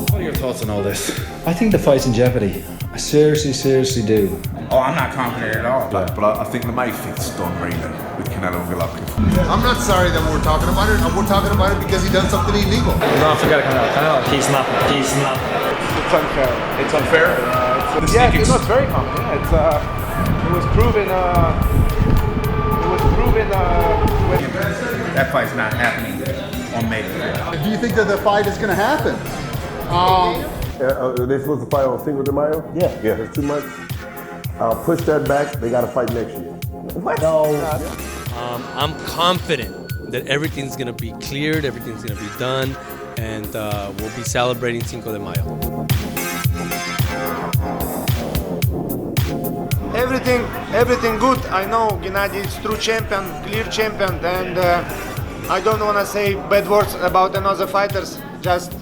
What are your thoughts on all this? I think the fight's in jeopardy. I seriously do. Oh, I'm not confident at all. But I think the main fight's done really with Canelo and Golovkin. I'm not sorry that we're talking about it. We're talking about it because he done something illegal. Don't forget Canelo. He's not. It's unfair. It's unfair. It's very common. Yeah, it was proven. That fight's not happening on May 5th. Do you think that the fight is going to happen? They're supposed to fight on Cinco de Mayo? Yeah. There's 2 months. I'll push that back. They got to fight next year. What? No. I'm confident that everything's going to be cleared, everything's going to be done, and we'll be celebrating Cinco de Mayo. Everything good. I know Gennady is true champion, clear champion, and I don't want to say bad words about another fighters. Just.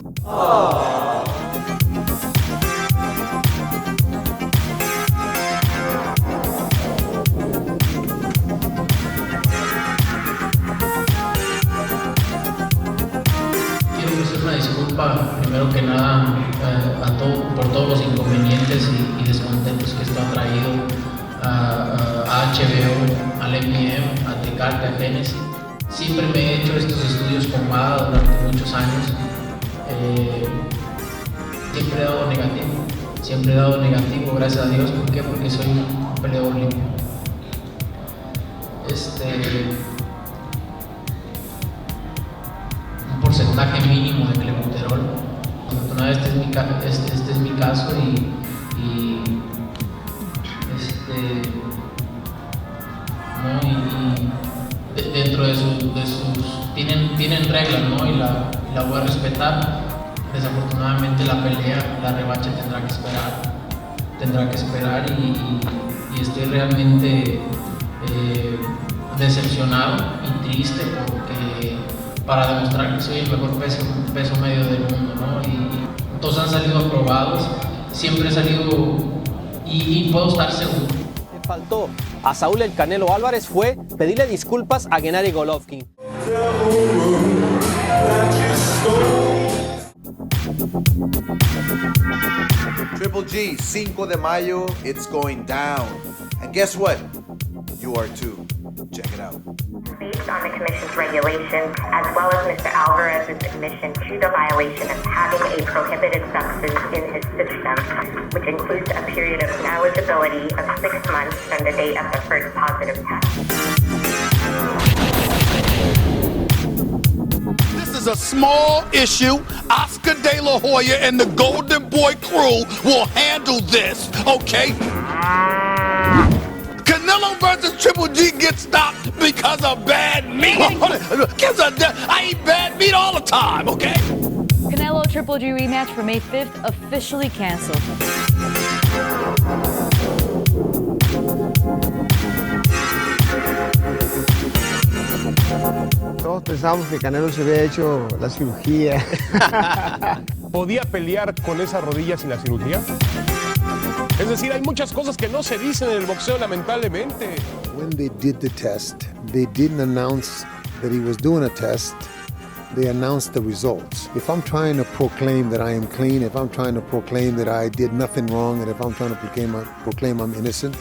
Quiero hacer una disculpa, primero que nada, por todos los inconvenientes y descontentos que esto ha traído a HBO, al MPM, a Tecate, a Genesis. Siempre me he hecho estos estudios con MADA durante muchos años. Siempre he dado negativo, gracias a Dios. ¿Por qué? Porque soy un peleador limpio. Un porcentaje mínimo de clenbuterol. Afortunadamente este es mi caso y dentro de sus tienen reglas, ¿no? Y la voy a respetar. Desafortunadamente la pelea, la revancha tendrá que esperar y estoy realmente decepcionado y triste porque para demostrar que soy el mejor peso medio del mundo, ¿no? Y todos han salido aprobados, siempre he salido y puedo estar seguro. Faltó a Saúl el Canelo Álvarez fue pedirle disculpas a Gennady Golovkin. Triple G, 5 de Mayo, it's going down. And guess what? You are too. Check it out. Based on the Commission's regulations, as well as Mr. Alvarez's admission to the violation of having a prohibited substance in his system, which includes a period of ineligibility of 6 months from the date of the first positive test. This is a small issue. Oscar De La Hoya and the Golden Boy crew will handle this, okay? Canelo versus Triple G gets stopped because of bad meat. I eat bad meat all the time, okay? Canelo Triple G rematch for May 5th officially canceled. Todos pensamos que Canelo se había hecho la cirugía. ¿Podía pelear con esa rodilla sin la cirugía? Es decir, hay muchas cosas que no se dicen en el boxeo, lamentablemente. When they did the test, they didn't announce that he was doing a test. They announced the results. If I'm trying to proclaim that I am clean, if I'm trying to proclaim that I did nothing wrong, and if I'm trying to proclaim I'm innocent,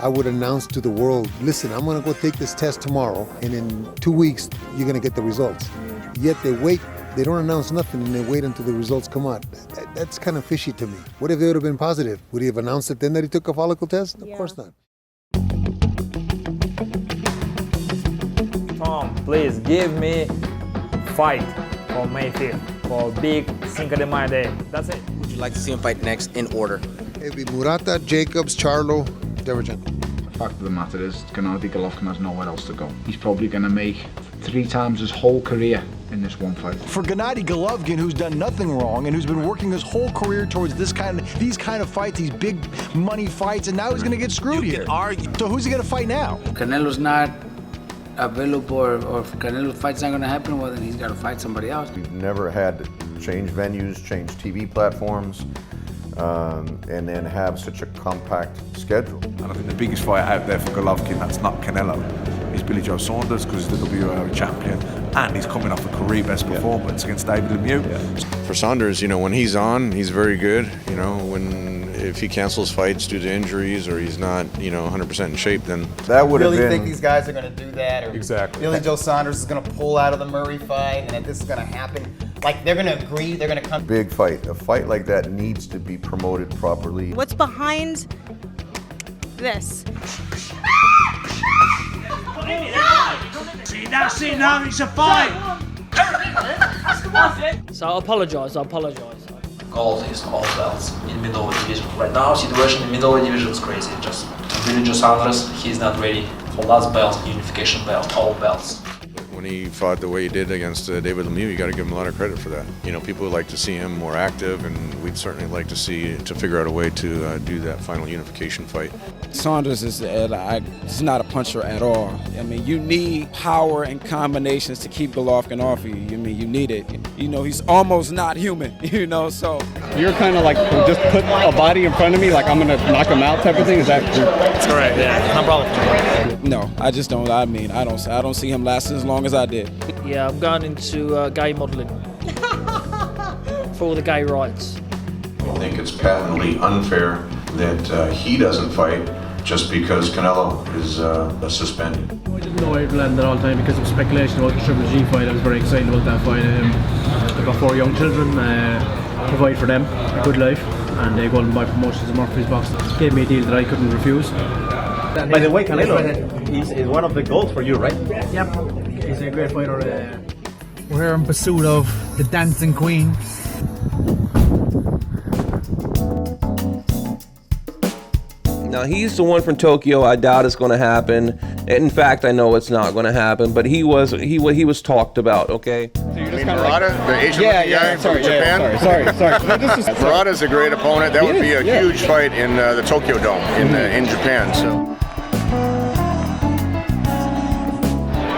I would announce to the world, listen, I'm going to go take this test tomorrow, and in 2 weeks, you're going to get the results. Yet they wait. They don't announce nothing and they wait until the results come out. That's kind of fishy to me. What if they would have been positive? Would he have announced it then that he took a follicle test? Of course not. Tom, please give me fight for May 5th for big Cinco de Mayo day. That's it. Would you like to see him fight next in order? It'd be Murata, Jacobs, Charlo, Derevchenko. The fact of the matter is, Gennady Golovkin has nowhere else to go. He's probably going to make 3 times his whole career in this one fight. For Gennady Golovkin, who's done nothing wrong and who's been working his whole career towards these kind of fights, these big money fights, and now he's going to get screwed here. So who's he going to fight now? Canelo's not available, or if Canelo's fight's not going to happen, well, then he's got to fight somebody else. We've never had to change venues, change TV platforms, and then have such a compact schedule. And I think the biggest fight out there for Golovkin, that's not Canelo, is Billy Joe Saunders, because he's the WRO champion, and he's coming off a career best performance against David Lemieux. For Saunders, you know, when he's on, he's very good. You know, if he cancels fights due to injuries or he's not, you know, 100% in shape, then that would have been. Really think these guys are going to do that, or exactly? Billy Joe Saunders is going to pull out of the Murray fight, and that this is going to happen. Like they're going to agree, they're going to come. Big fight. A fight like that needs to be promoted properly. What's behind this? That's it now, it's a fight! So I apologise. Gold is all belts in middleweight division. Right now, situation in middleweight division is crazy. Just Billy Joe Saunders, he's not ready for last belt, unification belt, all belts. when he fought the way he did against David Lemieux, you got to give him a lot of credit for that. You know, people would like to see him more active, and we'd certainly like to figure out a way to do that final unification fight. Saunders is not a puncher at all. I mean, you need power and combinations to keep Golovkin off of you. I mean, you need it. You know, he's almost not human, you know, so. You're kind of like, just put a body in front of me, like I'm going to knock him out type of thing? Is that true? That's correct, yeah. No problem. No, I just don't. I mean, I don't see him lasting as long as I did. Yeah, I'm going into gay modelling for all the gay rights. I think it's patently unfair that he doesn't fight just because Canelo is suspended. I didn't know I'd land at all time because of speculation about the Triple G fight. I was very excited about that fight. I've got 4 young children, provide for them a good life, and they go on by promotions of Artorias Boxing. Gave me a deal that I couldn't refuse. By the way, Canelo is one of the goals for you, right? Yep, he's a great fighter. We're here in pursuit of the Dancing Queen. Now, he's the one from Tokyo. I doubt it's going to happen. In fact, I know it's not going to happen. But he was talked about. Okay. So you're just kind of Murata, the Asian guy from Japan. Sorry. Murata's a great opponent. That would be a huge fight in the Tokyo Dome in Japan. So.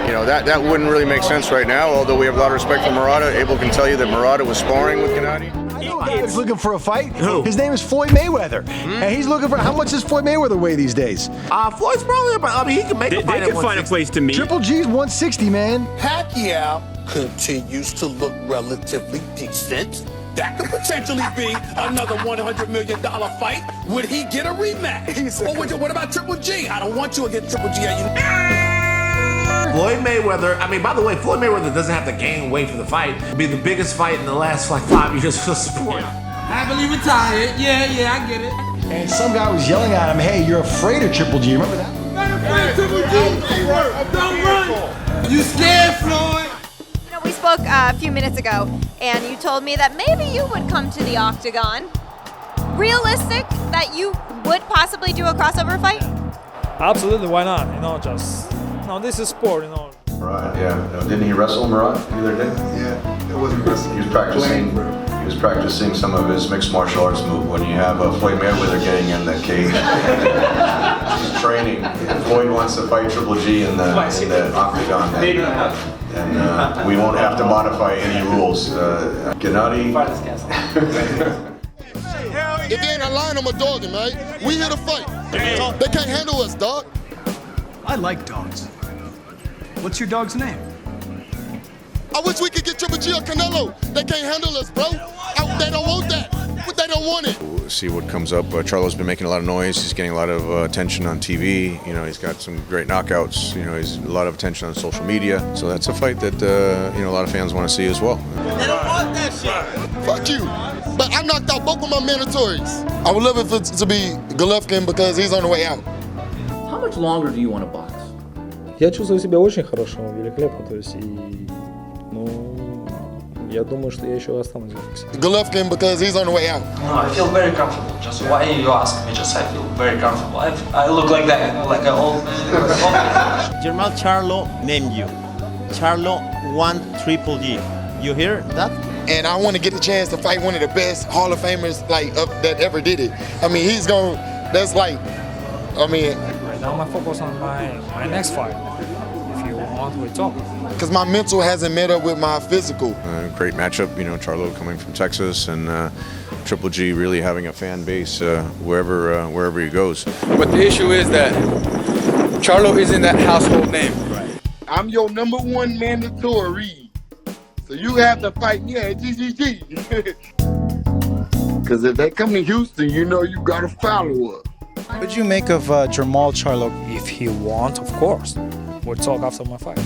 You know, that wouldn't really make sense right now, although we have a lot of respect for Murata. Abel can tell you that Murata was sparring with Gennady. He's looking for a fight. Who? His name is Floyd Mayweather. And he's looking for, how much does Floyd Mayweather weigh these days? Floyd's probably about, he can make a fight. They can find a place to meet. Triple G's 160, man. Pacquiao continues to look relatively decent. That could potentially be another $100 million fight. Would he get a rematch? Or what about Triple G? I don't want you against Triple G. Floyd Mayweather, I mean, by the way, Floyd Mayweather doesn't have to gain weight for the fight. It'll be the biggest fight in the last 5 years for the sport. Happily retired. Yeah, I get it. And some guy was yelling at him, hey, you're afraid of Triple G. Remember that? Triple G, don't run. You scared, Floyd? You know, we spoke a few minutes ago, and you told me that maybe you would come to the octagon. Realistic that you would possibly do a crossover fight? Absolutely, why not? You know, no, this is sport, you know. Murat, yeah. Didn't he wrestle Murat the other day? Yeah, it wasn't wrestling. He was practicing some of his mixed martial arts move when you have Floyd Mayweather getting in that cage. He's training. Floyd wants to fight Triple G in the octagon. And we won't have to modify any rules. Gennady. If they ain't a line, I'm a dog, right? We here to fight. They can't handle us, dog. I like dogs. What's your dog's name? I wish we could get Triple G or Canelo. They can't handle us, bro. They don't want that. But they don't want it. We'll see what comes up. Charlo's been making a lot of noise. He's getting a lot of attention on TV. You know, he's got some great knockouts. You know, he's a lot of attention on social media. So that's a fight that you know, a lot of fans want to see as well. They don't want that shit. Fuck you. But I knocked out both of my mandatories. I would love it to be Golovkin because he's on the way out. How much longer do you want to box? Я чувствую себя очень хорошо, великолепно, то есть и, ну, я думаю, что я еще останусь в боксе. Golovkin because he's on the way out. No, I feel very comfortable. Just why you ask me? Just I feel very comfortable. I look like that, like an old man. Jermall Charlo named you. Charlo want Triple G. You hear that? And I want to get a chance to fight one of the best Hall of Famers that ever did it. I mean, Right now, my focus on my next fight. If you want, we talk. Because my mental hasn't met up with my physical. Great matchup, Charlo coming from Texas and Triple G really having a fan base wherever he goes. But the issue is that Charlo isn't that household name. I'm your #1 mandatory. So you have to fight me at GGG. Because if they come to Houston, you got to follow up. What do you make of Jermall Charlo? If he wants, of course. We'll talk after my fight.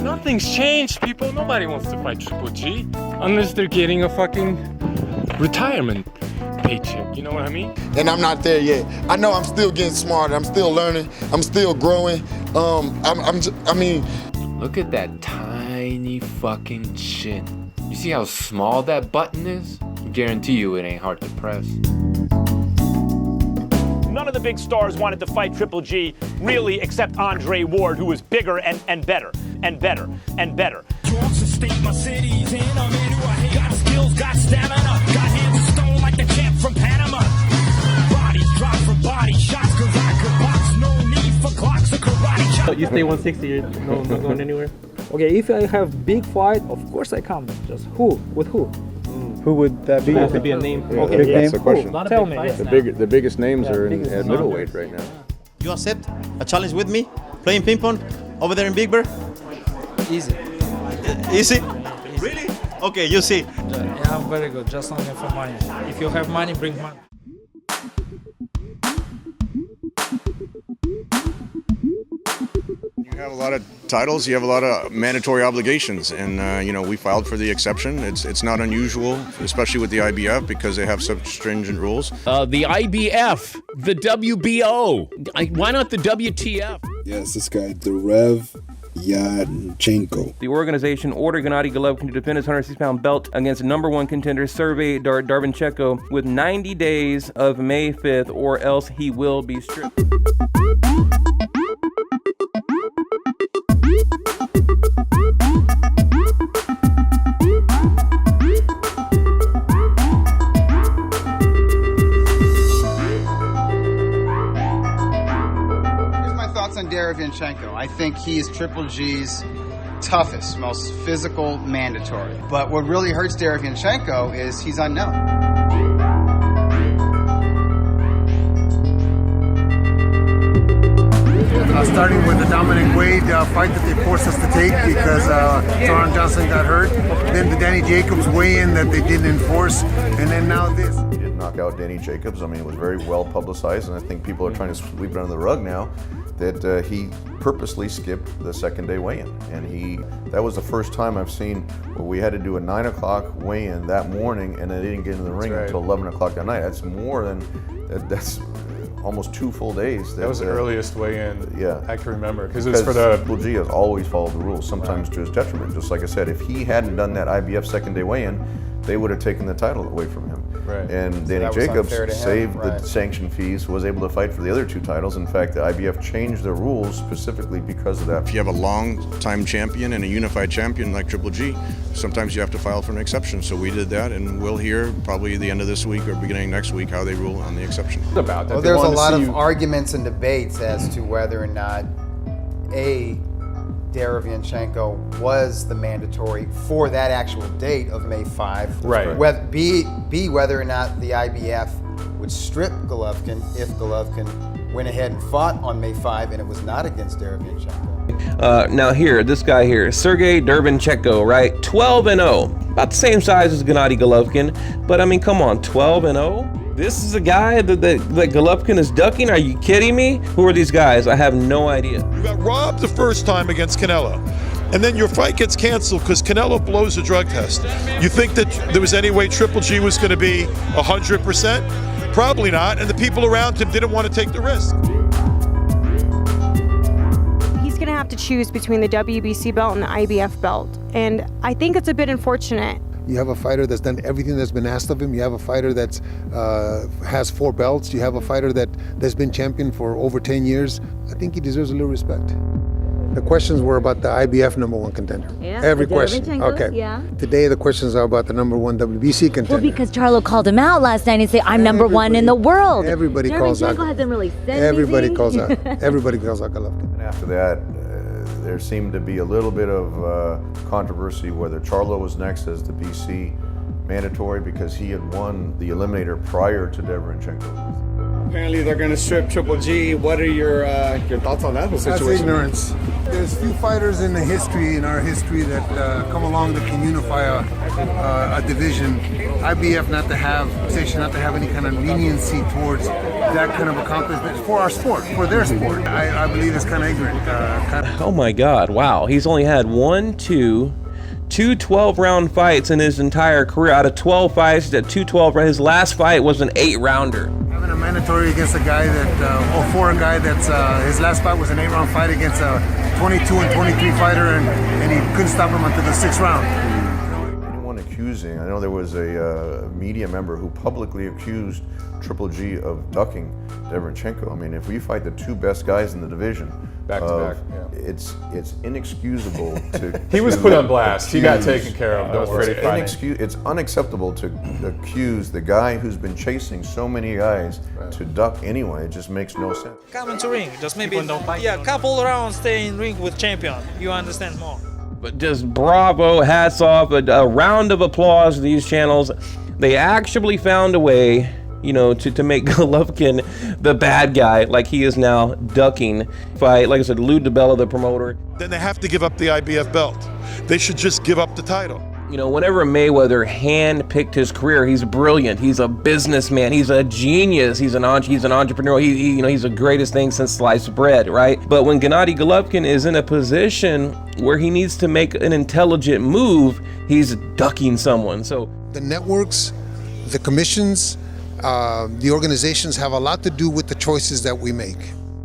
Nothing's changed, people. Nobody wants to fight Triple G unless they're getting a fucking retirement paycheck. You know what I mean? And I'm not there yet. I know I'm still getting smarter. I'm still learning. I'm still growing. Look at that tiny fucking chin. You see how small that button is? I guarantee you it ain't hard to press. None of the big stars wanted to fight Triple G, really, except Andre Ward, who was bigger and better, and better, and better. Got skills, got stamina, got hands of stone like the champ from Panama. Bodies drop for body shots, cause I could box, no need for clocks or karate chops. You stay 160, you're no going anywhere? Okay, if I have big fight, of course I come. Just who? With who? Who would that be? It has to be a name. Yeah, okay, that's the question. Tell me. The biggest names are at middleweight right now. You accept a challenge with me? Playing ping pong over there in Big Bear? Easy. Easy? Really? Okay, you see. Yeah, I'm very good. Just only for money. If you have money, bring money. You have a lot of titles, you have a lot of mandatory obligations, and we filed for the exception. It's not unusual, especially with the IBF, because they have such stringent rules. The IBF, the WBO, why not the WTF? Yes, this guy, Derev Yanchenko. The organization ordered Gennady Golovkin to defend his 106-pound belt against #1 contender Sergey Darvinchenko with 90 days of May 5th, or else he will be stripped. On Derevyanchenko, I think he is Triple G's toughest, most physical mandatory. But what really hurts Derevyanchenko is he's unknown. Starting with the Dominic Wade fight that they forced us to take because Toron Johnson got hurt. Then the Danny Jacobs weigh-in that they didn't enforce. And then now this. He did knock out Danny Jacobs. I mean, it was very well publicized, and I think people are trying to sweep it under the rug now that he purposely skipped the second day weigh-in. And that was the first time I've seen where we had to do a 9 o'clock weigh-in that morning and they didn't get in the ring until 11 o'clock that night. That's more than, that's almost 2 full days. That was the earliest weigh-in I can remember, because it's for the... Triple G has always followed the rules, sometimes to his detriment. Just like I said, if he hadn't done that IBF second day weigh-in, they would have taken the title away from him. Right. And So Danny that was Jacobs unfair to him. saved the sanction fees, was able to fight for the other 2 titles. In fact, the IBF changed their rules specifically because of that. If you have a long-time champion and a unified champion like Triple G, sometimes you have to file for an exception. So we did that, and we'll hear probably the end of this week or beginning next week how they rule on the exception. About that. Well, there's a lot of arguments and debates as to whether or not Derevyanchenko was the mandatory for that actual date of May 5. Right. Whether or not the IBF would strip Golovkin if Golovkin went ahead and fought on May 5 and it was not against Derevyanchenko. Now here, this guy here, Sergey Darvinchenko, right? 12-0, about the same size as Gennady Golovkin, but I mean, come on, 12-0? This is a guy that Golovkin is ducking? Are you kidding me? Who are these guys? I have no idea. You got robbed the first time against Canelo, and then your fight gets canceled because Canelo blows a drug test. You think that there was any way Triple G was going to be 100%? Probably not, and the people around him didn't want to take the risk. He's going to have to choose between the WBC belt and the IBF belt, and I think it's a bit unfortunate You have a fighter that's done everything that's been asked of him. You have a fighter that's has 4 belts. You have a fighter that's been champion for over 10 years. I think he deserves a little respect. The questions were about the IBF #1 contender. Yeah, Every question. Okay. Yeah. Today the questions are about the #1 WBC contender. Well, because Charlo called him out last night and said, "I'm number 1 in the world." Everybody calls out. hasn't really said Everybody anything. calls out. Everybody calls out Golovkin. And after that, there seemed to be a little bit of controversy whether Charlo was next as the BC mandatory because he had won the eliminator prior to Deverenchenko. Apparently they're going to strip Triple G. What are your thoughts on that whole situation? That's ignorance. There's few fighters in our history that come along that can unify a division. IBF not to have any kind of leniency towards that kind of accomplishment for our sport, for their sport. I believe it's kind of ignorant. Oh my God, wow. He's only had two 12-round fights in his entire career. Out of 12 fights, at 2 his last fight was an 8-rounder. Having a mandatory against a guy for a guy that's his last fight was an 8-round fight against a 22 and 23 fighter, and he couldn't stop him until the 6th round. Anyone accusing, I know there was a media member who publicly accused Triple G of ducking Deverenchenko. I mean, if we fight the 2 best guys in the division, back to back, it's inexcusable to. He was put on blast. He got taken care of. That was pretty funny. It's unacceptable to accuse the guy who's been chasing so many guys to duck anyway. It just makes no sense. Come into ring, just maybe couple rounds stay in ring with champion. You understand more. But just bravo, hats off, a round of applause to these channels. They actually found a way, to make Golovkin the bad guy, like he is now ducking fight. Like I said, Lou DiBella, the promoter. Then they have to give up the IBF belt. They should just give up the title. Whenever Mayweather hand-picked his career, he's brilliant. He's a businessman. He's a genius. He's an entrepreneur. He's the greatest thing since sliced bread, right? But when Gennady Golovkin is in a position where he needs to make an intelligent move, he's ducking someone. So the networks, the commissions, the organizations have a lot to do with the choices that we make.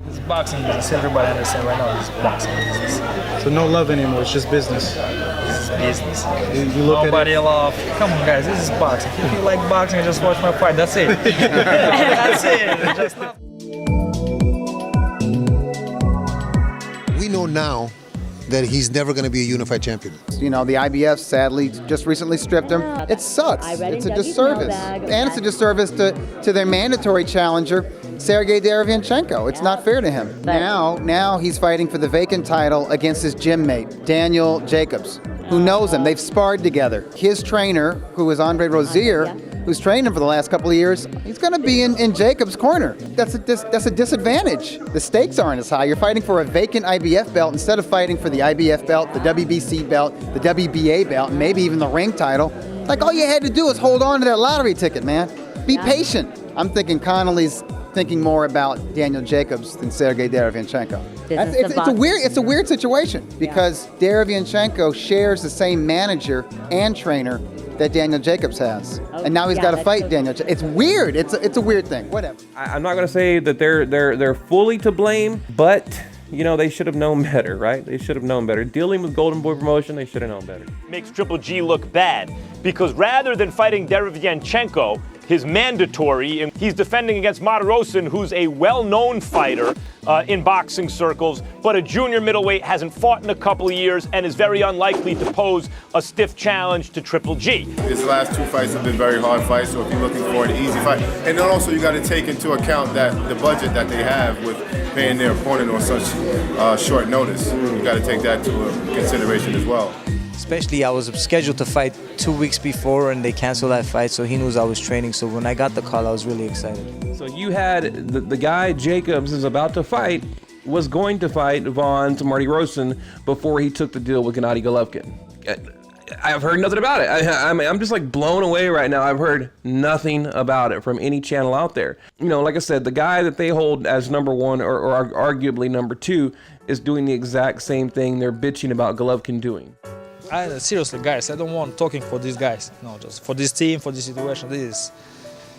It's boxing business. Everybody understands right now it's boxing business. So no love anymore. It's just business. This is business. You look Nobody at it. love. Come on, guys. This is boxing. If you like boxing, just watch my fight. That's it. That's it. Just not. We know now that he's never going to be a unified champion. The IBF sadly just recently stripped him. It sucks. It's a disservice. And it's a disservice to their mandatory challenger, Sergey Derevianchenko. It's not fair to him. Now he's fighting for the vacant title against his gym mate, Daniel Jacobs, who knows him. They've sparred together. His trainer, who is Andre Rozier, who's trained him for the last couple of years, he's going to be in Jacobs' corner. That's a disadvantage. The stakes aren't as high. You're fighting for a vacant IBF belt instead of fighting for the IBF belt, the WBC belt, the WBA belt, and maybe even the ring title. Like, all you had to do is hold on to that lottery ticket, man. Be patient. I'm thinking Connolly's thinking more about Daniel Jacobs than Sergey Derevianchenko. It's a weird situation because Derevianchenko shares the same manager and trainer that Daniel Jacobs has, and now he's got to fight Daniel. It's weird. It's a weird thing. Whatever. I'm not going to say that they're fully to blame, but they should have known better, right? They should have known better. Dealing with Golden Boy Promotion, they should have known better. Makes Triple G look bad because rather than fighting Derevianchenko, his mandatory, and he's defending against Martirosyan, who's a well-known fighter in boxing circles, but a junior middleweight, hasn't fought in a couple of years, and is very unlikely to pose a stiff challenge to Triple G. His last 2 fights have been very hard fights, so if you're looking for an easy fight, and then also you got to take into account that the budget that they have with paying their opponent on such short notice, you got to take that to consideration as well. Especially, I was scheduled to fight 2 weeks before, and they canceled that fight, so he knows I was training. So when I got the call, I was really excited. So you had the guy Jacobs is about to fight, was going to fight Vaughn's Martirosyan before he took the deal with Gennady Golovkin. I've heard nothing about it. I'm just like blown away right now. I've heard nothing about it from any channel out there. Like I said, the guy that they hold as number 1 or arguably number 2 is doing the exact same thing they're bitching about Golovkin doing. Seriously, guys, I don't want talking for these guys. No, just for this team, for this situation. This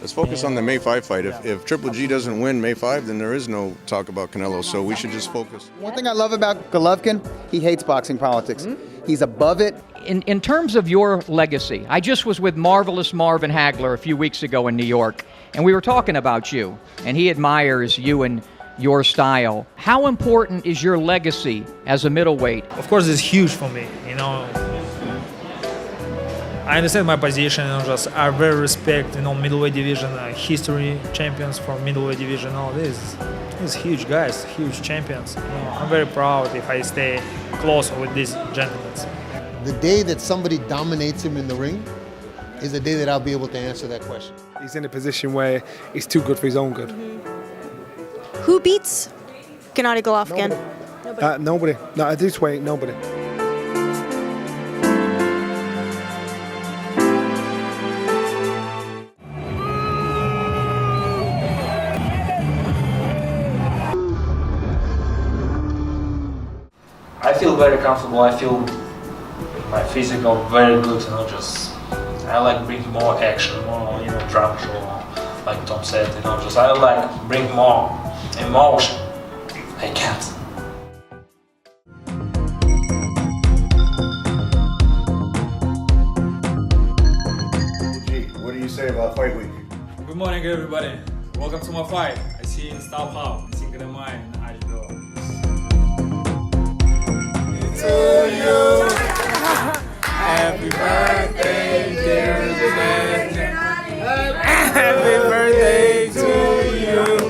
Let's focus on the May 5 fight. If Triple G doesn't win May 5, then there is no talk about Canelo, so we should just focus. One thing I love about Golovkin, he hates boxing politics. He's above it. In terms of your legacy, I just was with Marvelous Marvin Hagler a few weeks ago in New York, and we were talking about you, and he admires you and your style. How important is your legacy as a middleweight? Of course, it's huge for me. You know, I understand my position. You know, just I very respect, you know, middleweight division history champions from middleweight division. All this is huge guys, huge champions. You know, I'm very proud if I stay close with these gentlemen. The day that somebody dominates him in the ring is the day that I'll be able to answer that question. He's in a position where he's too good for his own good. Who beats Gennady Golovkin? Nobody. No, at this way, nobody. I feel very comfortable. I feel my physical very good. You know, just I like bring more action, more drama show, like Tom said. You know, just I like bring more emotion. I can't. What do you say about fight week? Good morning, everybody. Welcome to my fight. I see you in Star Power, Cinco de Mayo in Asheville. To you, happy birthday, dear Gennady. Happy birthday to you.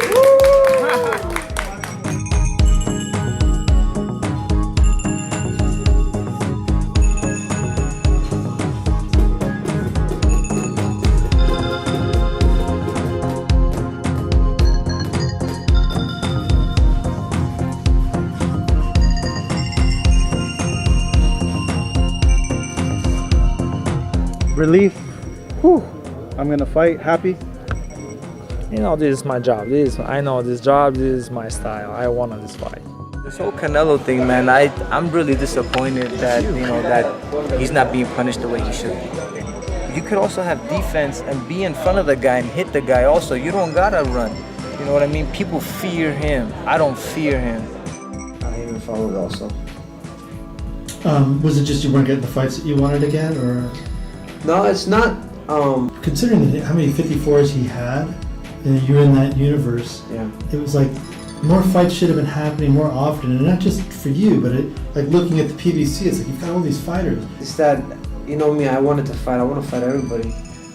Relief. Whew. I'm gonna fight happy. You know, this is my job. I know this job. This is my style. I won this fight. This whole Canelo thing, man, I'm really disappointed that that he's not being punished the way he should be. You could also have defense and be in front of the guy and hit the guy also. You don't gotta run. You know what I mean? People fear him. I don't fear him. I even followed also. Was it just you weren't getting the fights that you wanted to get, or? No, it's not. Considering how many 54s he had, and you're in that universe, yeah, it was like more fights should have been happening more often, and not just for you, but like looking at the PBC, it's like you've got all these fighters. It's that, you know me, I wanted to fight. I want to fight everybody.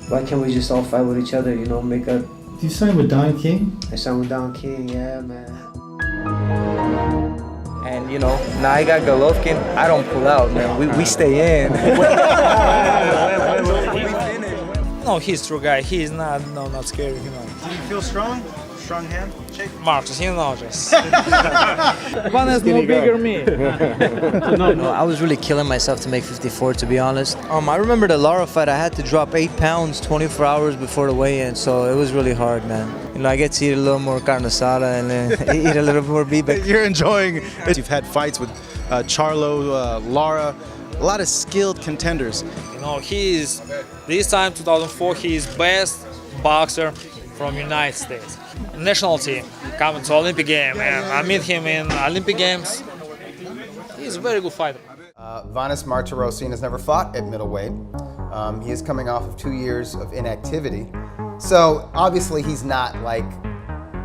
Why can't we just all fight with each other? You know, make a. You signed with Don King? I signed with Don King, yeah, man. And you know, now I got Golovkin. I don't pull out, man. We stay in. No, he's true guy. He's not scary. You know. Do you feel strong? Strong hand? Shake. Marcus, you know, just. One is more bigger me. No, I was really killing myself to make 54, to be honest. I remember the Lara fight. I had to drop 8 pounds 24 hours before the weigh-in, so it was really hard, man. You know, I get to eat a little more carne asada and then eat a little more beef. You're enjoying it. You've had fights with Charlo, Lara, a lot of skilled contenders. You know, this time 2004, he is best boxer from United States. National team, coming to Olympic game, and I meet him in Olympic games. He's a very good fighter. Vanes Martirosyan has never fought at middleweight. He is coming off of 2 years of inactivity. So obviously he's not like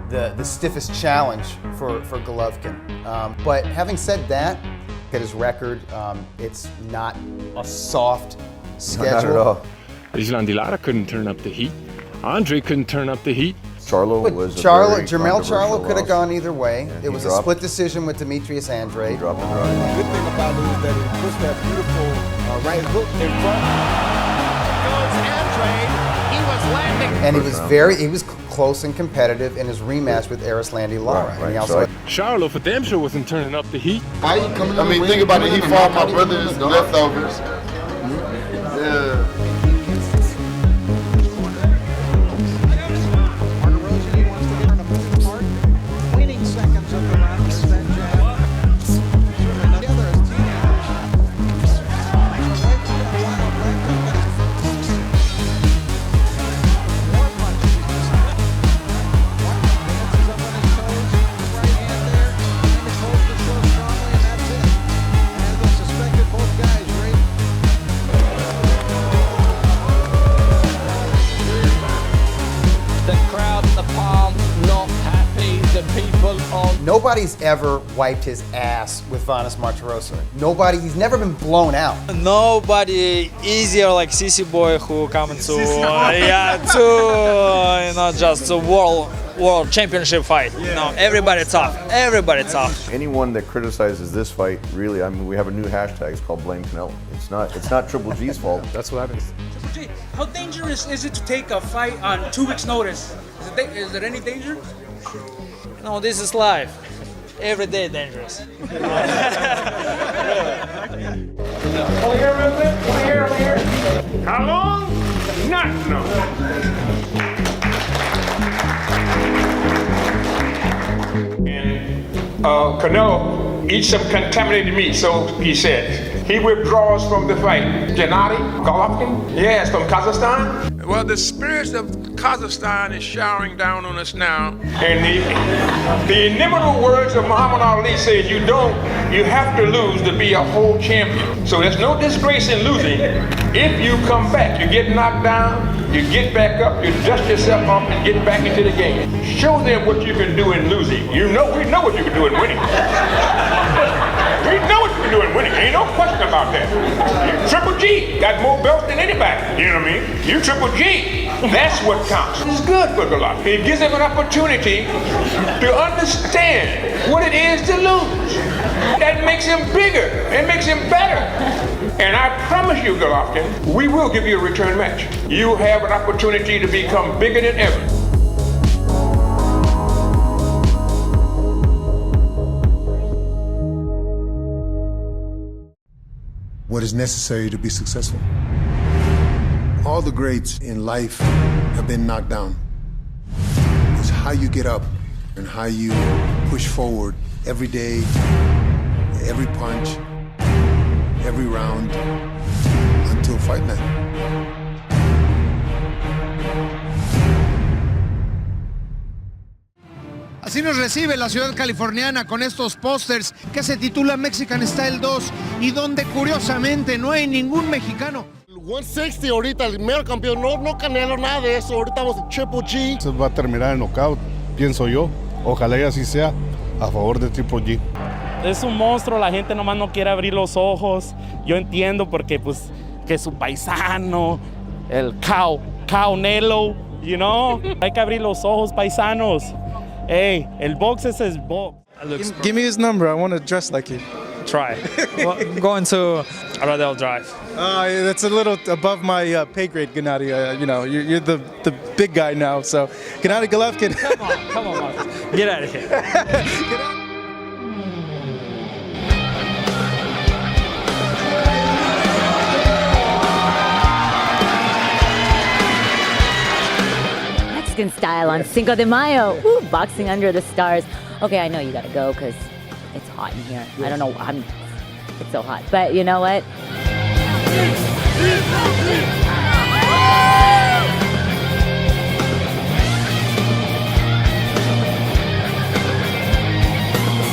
the stiffest challenge for Golovkin. But having said that, at his record, it's not a soft schedule. Not at all. Island Lara couldn't turn up the heat. Andre couldn't turn up the heat. Charlo but was Jermell Charlo could have gone either way. Yeah, it was a split decision with Demetrius Andrade. He dropped and The dropped. good thing about it is that he puts that beautiful right hook in front. And he was close and competitive in his rematch with Arislandi Lara. Right, and he right. also Charlo for damn sure wasn't turning up the heat. I mean, think about it. He fought my brother's leftovers. Yeah. Nobody's ever wiped his ass with Vanes Martirosyan. Nobody, he's never been blown out. Nobody easier like CC boy who come to just a world championship fight. Everybody tough. Everybody tough. Anyone that criticizes this fight, really, I mean, we have a new hashtag. It's called Blame Canelo. It's not Triple G's fault. That's what happens. How dangerous is it to take a fight on 2 weeks' notice? Is there any danger? No, this is life. Every day dangerous. Over here, real quick. Over here. How long? Not no. Canelo eats some contaminated meat, so he said. He withdraws from the fight. Gennady Golovkin? Yes, from Kazakhstan. Well, the spirits of Kazakhstan is showering down on us now. And the inimitable words of Muhammad Ali says you have to lose to be a whole champion. So there's no disgrace in losing. If you come back, you get knocked down, you get back up, you dust yourself off and get back into the game. Show them what you can do in losing. We know what you can do in winning. We know what you can do in winning. Ain't no question about that. Triple G got more belts than anybody. You know what I mean? You Triple G. That's what counts. It's good for Golovkin. It gives him an opportunity to understand what it is to lose. That makes him bigger. It makes him better. And I promise you, Golovkin, we will give you a return match. You have an opportunity to become bigger than ever. What is necessary to be successful? All the greats in life have been knocked down. It's how you get up and how you push forward every day, every punch, every round, until fight night. Así nos recibe la ciudad californiana con estos pósters que se titula Mexican Style 2 y donde curiosamente no hay ningún mexicano. 160 ahorita, el mero campeón, no Canelo, nada de eso. Ahorita vamos a Triple G. Se va a terminar en knockout, pienso yo. Ojalá y así sea, a favor de Triple G. Es un monstruo, la gente nomás no quiere abrir los ojos. Yo entiendo porque pues que su paisano, el Canelo, you know. Hay que abrir los ojos, paisanos. Hey, el box is his box. Give me his number. I want to dress like you. Try. Well, I'm going to Rodell Drive. That's a little above my pay grade, Gennady. You're the big guy now. So, Gennady Golovkin. Come on, Marcus. Get out of here. Get out. Style on Cinco de Mayo. Woo, boxing under the stars. Okay, I know you gotta go because it's hot in here. I don't know. It's so hot. But you know what?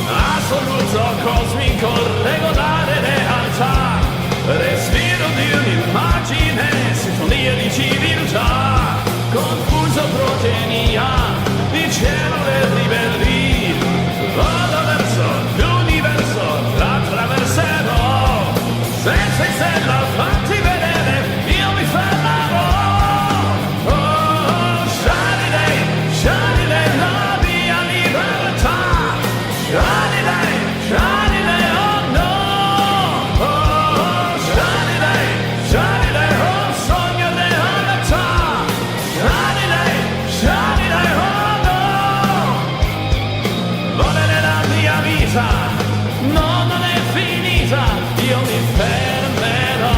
Assoluto cosmico regolare realtà. Respiro di un'immagine, sinfonia di civiltà. Confuso proteinia di cielo e ribelli. Vado verso l'universo, l'attraverserò. Senza in stella fatti vedere, io mi fermerò. Oh, shiny day, la mia libertà. Shiny day, oh no. Oh, shiny day, oh sogno di realtà. Shiny day, oh no! Volere la mia vita, no, non è finita, io mi fermerò.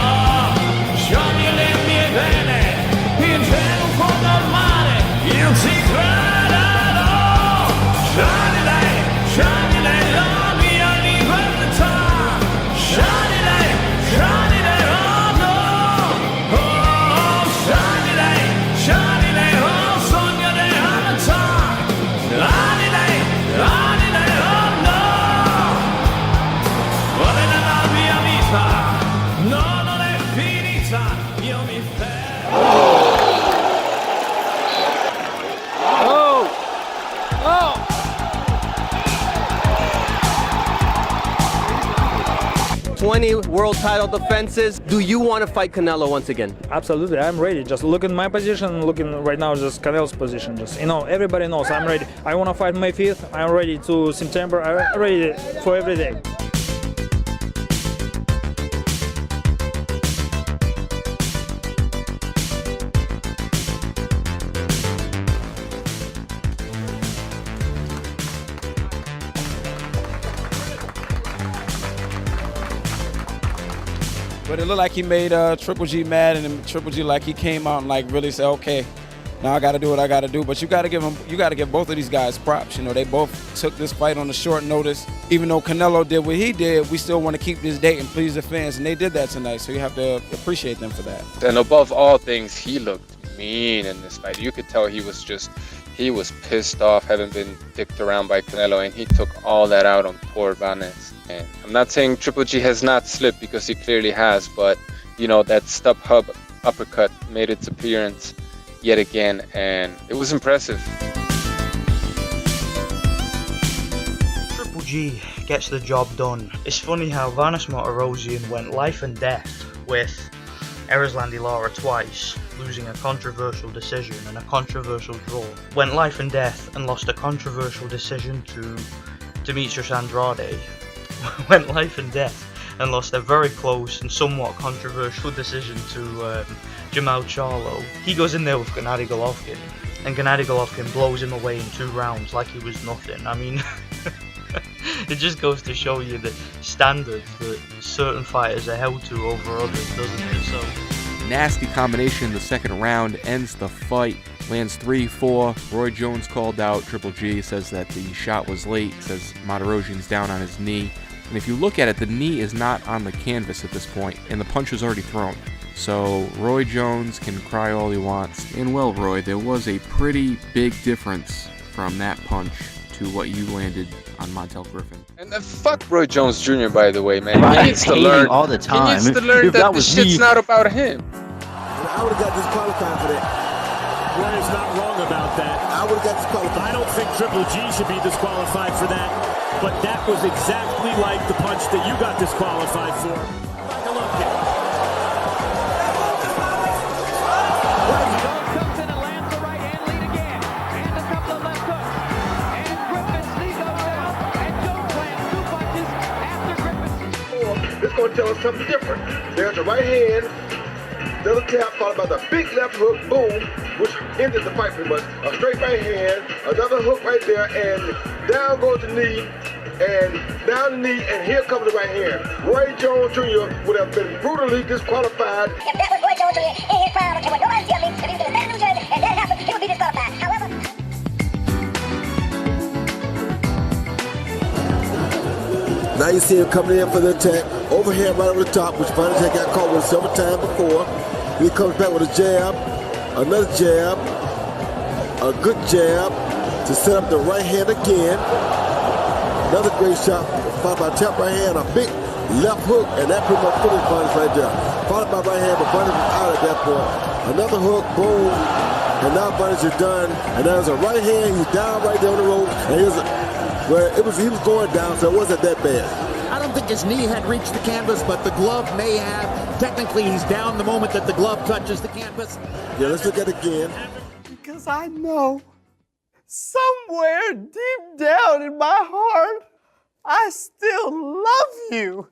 20 world title defenses. Do you want to fight Canelo once again? Absolutely, I'm ready. Just look at my position, looking right now just Canelo's position. Just everybody knows I'm ready. I want to fight May 5th. I'm ready to September. I'm ready for every day. But it looked like he made Triple G mad, and then Triple G he came out and really said, okay, now I got to do what I got to do. But you got to give both of these guys props. They both took this fight on a short notice. Even though Canelo did what he did, we still want to keep this date and please the fans, and they did that tonight. So you have to appreciate them for that. And above all things, he looked mean in this fight. You could tell he was pissed off, having been dicked around by Canelo, and he took all that out on poor Banes. And I'm not saying Triple G has not slipped, because he clearly has, but that stub hub uppercut made its appearance yet again, and it was impressive. Triple G gets the job done. It's funny how Vanes Martirosyan went life and death with Erislandy Lara twice, losing a controversial decision and a controversial draw. Went life and death and lost a controversial decision to Demetrius Andrade. Went life and death and lost a very close and somewhat controversial decision to Jamal Charlo. He goes in there with Gennady Golovkin, and Gennady Golovkin blows him away in 2 rounds like he was nothing. I mean, it just goes to show you the standards that certain fighters are held to over others, doesn't it? So nasty combination in the second round ends the fight. Lands 3-4. Roy Jones called out Triple G, says that the shot was late, says Martirosyan's down on his knee. And if you look at it, the knee is not on the canvas at this point, and the punch is already thrown. So Roy Jones can cry all he wants. And well, Roy, there was a pretty big difference from that punch to what you landed on Montel Griffin. And fuck Roy Jones Jr., by the way, man. Right, He needs to learn all the time. He needs to learn that the shit's not about him. I would have got disqualified for that. Roy's not wrong about that. I would have got disqualified. I don't think Triple G should be disqualified for that, but that was exactly like the punch that you got disqualified for. Golovkin. Comes in and lands the right hand lead again, and a couple of left hooks, and Griffin's knee goes down, and Jones lands 2 punches after Griffin's. This is going to tell us something different. There's a right hand, the other tap followed by the big left hook, boom, which ended the fight pretty much. A straight right hand, another hook right there, and down goes the knee, and down the knee, and here comes the right hand. Roy Jones Jr. would have been brutally disqualified. If that was Roy Jones Jr. in his prime, okay, but nobody tell me if he was in the state of New Jersey and that happened, he would be disqualified. However, now you see him coming in for the attack. Overhand right over the top, which Vanes had got caught with several times before. He comes back with a jab, another jab, a good jab to set up the right hand again. Another great shot, followed by tap right hand, a big left hook, and that pretty much finished Vanes right there. Followed by right hand, but Vanes was out at that point. Another hook, boom, and now Vanes is done. And there's a right hand, he's down right there on the rope, and he was going down, so it wasn't that bad. I don't think his knee had reached the canvas, but the glove may have. Technically, he's down the moment that the glove touches the canvas. Yeah, let's look at it again. Because I know somewhere deep down in my heart, I still love you.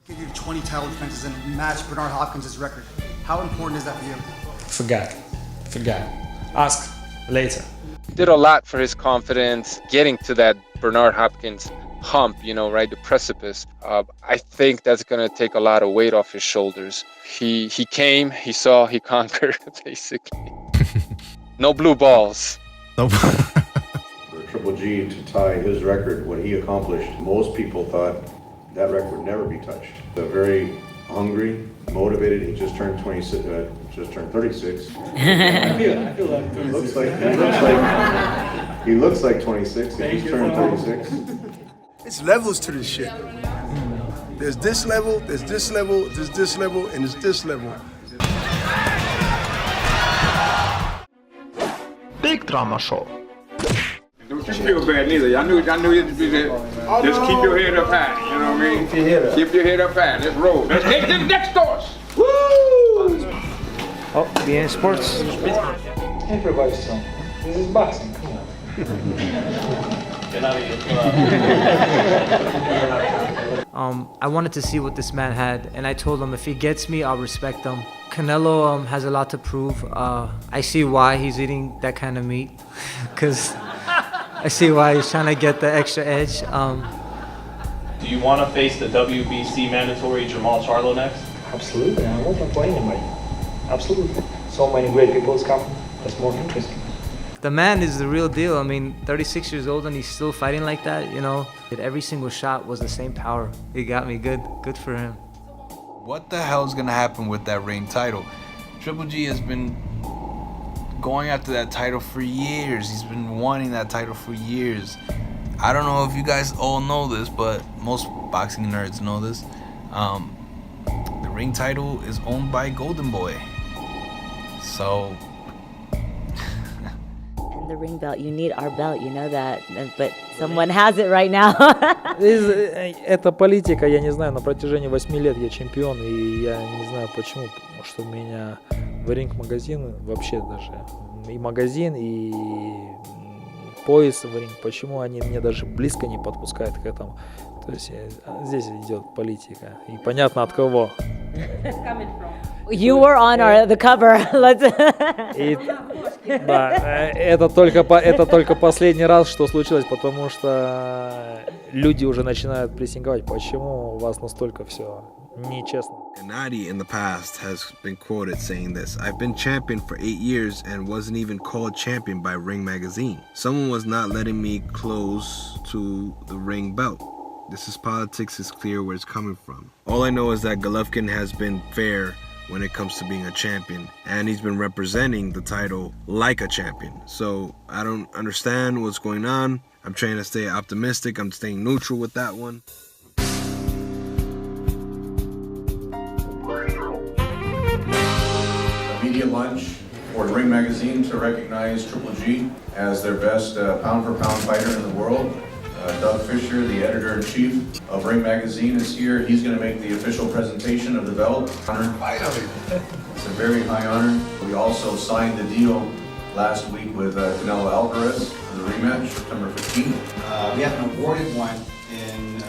Give you 20 title defenses and match Bernard Hopkins' record. How important is that for you? Forgot. Ask later. Did a lot for his confidence, getting to that Bernard Hopkins hump, right, the precipice. I think that's going to take a lot of weight off his shoulders. He came, he saw, he conquered, basically. No blue balls. For Triple G to tie his record, what he accomplished, most people thought that record would never be touched. They're very hungry, motivated. He just turned 36. I feel that. He looks like 26. He just turned 36. It's levels to this shit. There's this level, there's this level, there's this level, and there's this level. Big Drama Show. Don't you feel bad neither. I knew you'd be there. Just keep your head up high, you know what I mean? Keep your head up high. Let's roll. Let's take this next horse. Woo! Oh, BN Sports. Everybody's strong. This is boxing. Come on. I wanted to see what this man had, and I told him if he gets me, I'll respect him. Canelo has a lot to prove. I see why he's eating that kind of meat, because I see why he's trying to get the extra edge. Do you want to face the WBC mandatory Jamal Charlo next? Absolutely, I'm open for anybody. Absolutely. So many great people coming. That's more interesting. The man is the real deal. I mean, 36 years old and he's still fighting like that, you know. Every single shot was the same power. He got me good. Good for him. What the hell is going to happen with that ring title? Triple G has been going after that title for years. He's been wanting that title for years. I don't know if you guys all know this, but most boxing nerds know this. The ring title is owned by Golden Boy. So... And the ring belt, you need our belt, you know that. But someone has it right now. Это политика, я не знаю, на протяжении 8 лет я чемпион, и я не знаю почему, потому что у меня в ринг-магазин вообще даже, и магазин, и пояс в ринг, почему они меня даже близко не подпускают к этому. То есть здесь идет политика, и понятно от кого. You were on the cover. Да, это только последний раз, что случилось, потому что люди уже начинают прессинговать. Почему у вас настолько все нечестно? Gennady in the past has been quoted saying this: "I've been champion for 8 years and wasn't even called champion by Ring Magazine. Someone was not letting me close to the ring belt. This is politics, it's clear where it's coming from. All I know is that Golovkin has been fair when it comes to being a champion, and he's been representing the title like a champion. So I don't understand what's going on. I'm trying to stay optimistic. I'm staying neutral with that one." A media lunch for Ring Magazine to recognize Triple G as their best pound-for-pound fighter in the world. Doug Fisher, the editor-in-chief of Ring Magazine, is here. He's going to make the official presentation of the belt. It's a very high honor. We also signed the deal last week with Canelo Artorias for the rematch, September 15th. We haven't awarded one in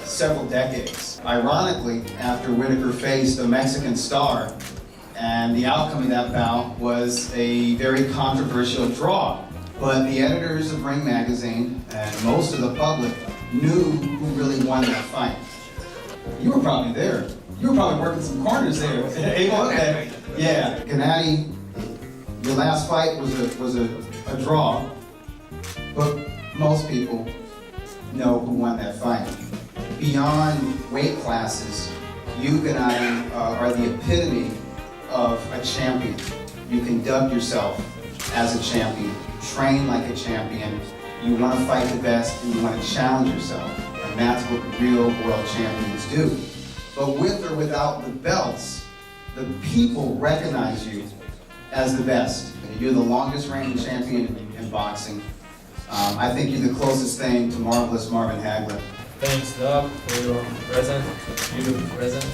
several decades. Ironically, after Whitaker faced a Mexican star, and the outcome of that bout was a very controversial draw. But the editors of Ring Magazine and most of the public knew who really won that fight. You were probably there. You were probably working some corners there. Okay. Yeah, Gennady, your last fight was a draw, but most people know who won that fight. Beyond weight classes, you, Gennady, are the epitome of a champion. You conduct yourself as a champion. Train like a champion, you want to fight the best, and you want to challenge yourself, and that's what real world champions do. But with or without the belts, the people recognize you as the best. You're the longest reigning champion in boxing. I think you're the closest thing to Marvelous Marvin Hagler. Thanks, Doug, for your present, beautiful present.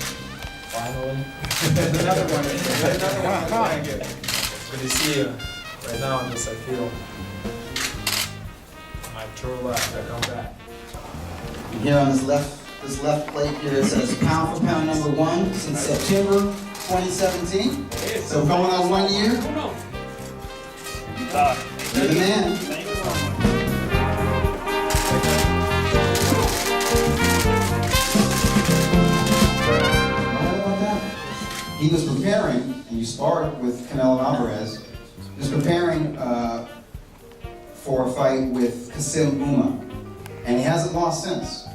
Finally. Another one. Good to see you. Right now, I feel my true life. I come back. Here on this left plate here, it says pound for pound number 1 since September 2017. So going on 1 year. You're the man. He was preparing, and you sparred with Canelo Alvarez. He was preparing for a fight with Kasim Uma, and he hasn't lost since.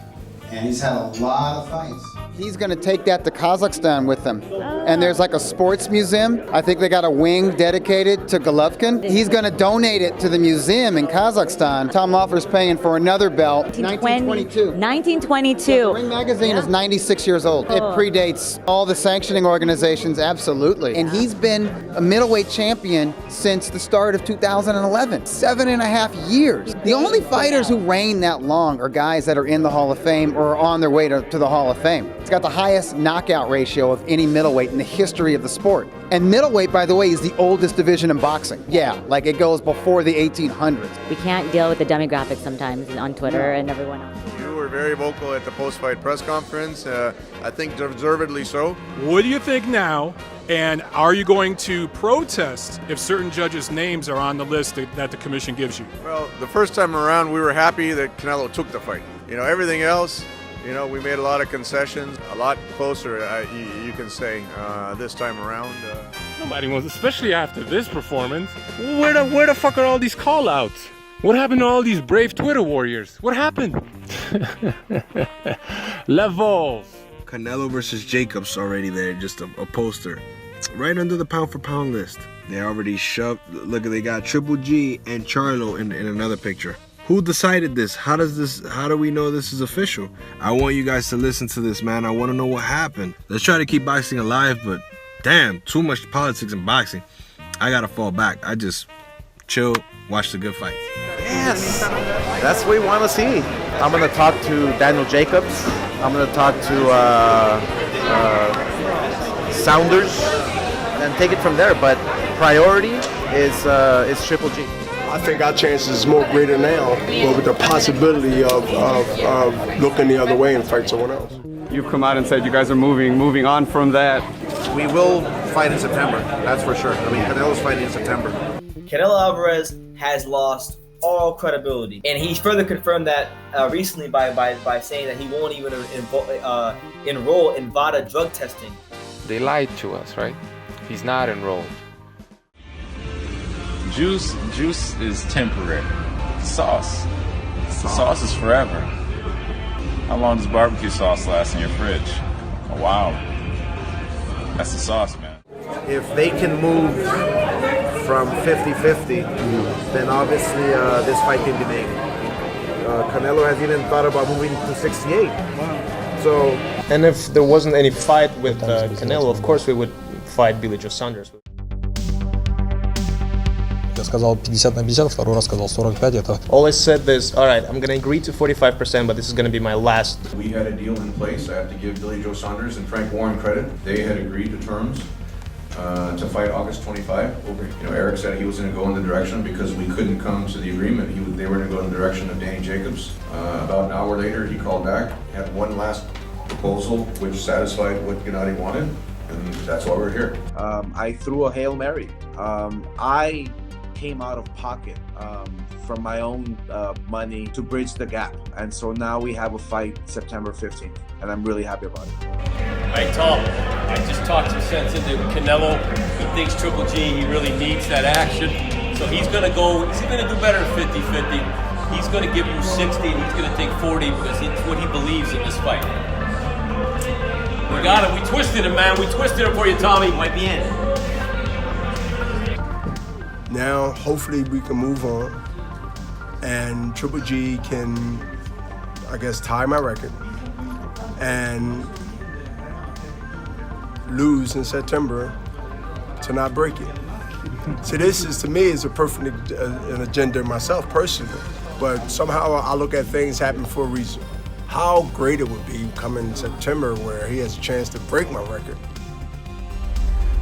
And he's had a lot of fights. He's going to take that to Kazakhstan with him. And there's like a sports museum. I think they got a wing dedicated to Golovkin. He's going to donate it to the museum in Kazakhstan. Tom Loeffler's paying for another belt. 1922. 1922. Yeah, the Ring magazine is 96 years old. It predates all the sanctioning organizations, absolutely. And he's been a middleweight champion since the start of 2011. 7.5 years. The only fighters who reign that long are guys that are in the Hall of Fame or are on their way to the Hall of Fame. It's got the highest knockout ratio of any middleweight in the history of the sport. And middleweight, by the way, is the oldest division in boxing. Yeah, like it goes before the 1800s. We can't deal with the demographics sometimes on Twitter and everyone else. You were very vocal at the post-fight press conference. I think deservedly so. What do you think now? And are you going to protest if certain judges' names are on the list that the commission gives you? Well, the first time around, we were happy that Canelo took the fight. Everything else, we made a lot of concessions, a lot closer, you can say, this time around. Nobody wants, especially after this performance. Where the fuck are all these call-outs? What happened to all these brave Twitter warriors? What happened? Levels. Canelo versus Jacobs already there, just a poster. Right under the pound-for-pound list. They already shoved, look, they got Triple G and Charlo in another picture. Who decided this? How do we know this is official? I want you guys to listen to this, man. I want to know what happened. Let's try to keep boxing alive, but damn, too much politics in boxing. I gotta fall back. I just chill, watch the good fights. Yes, that's what we want to see. I'm gonna talk to Daniel Jacobs. I'm gonna talk to Saunders and take it from there. But priority is Triple G. I think our chances is more greater now, but with the possibility of looking the other way and fight someone else. You've come out and said you guys are moving on from that. We will fight in September, that's for sure. I mean, Canelo's fighting in September. Canelo Alvarez has lost all credibility, and he further confirmed that recently by saying that he won't even enroll in VADA drug testing. They lied to us, right? He's not enrolled. Juice is temporary. Sauce is forever. How long does barbecue sauce last in your fridge? A while. That's the sauce, man. If they can move from 50-50, then obviously this fight can be made. Canelo has even thought about moving to 68. So, and if there wasn't any fight with Canelo, of course we would fight Billy Joe Saunders. Я сказал 50 на 50, второй раз сказал 45. Это... All I said is, all right, I'm going to agree to 45%, but this is going to be my last. We had a deal in place. I have to give Billy Joe Saunders and Frank Warren credit. They had agreed to terms to fight August 25. Eric said he was going to go in the direction because we couldn't come to the agreement. They were going to go in the direction of Danny Jacobs. About an hour later, he called back, had one last proposal which satisfied what Gennady wanted, and that's why we're here. I threw a Hail Mary. I came out of pocket from my own money to bridge the gap, and so now we have a fight September 15th, and I'm really happy about it. Hey Tom, I just talked some sense into Canelo. He thinks Triple G, he really needs that action, so he's gonna go, is he gonna do better than 50-50? He's gonna give you 60 and he's gonna take 40 because it's what he believes in this fight. We got him, we twisted him, man, we twisted him for you, Tommy. Might be in. Now, hopefully we can move on and Triple G can, I guess, tie my record and lose in September to not break it. So this is, to me, is a perfect an agenda myself personally, but somehow I look at things happen for a reason. How great it would be coming September where he has a chance to break my record.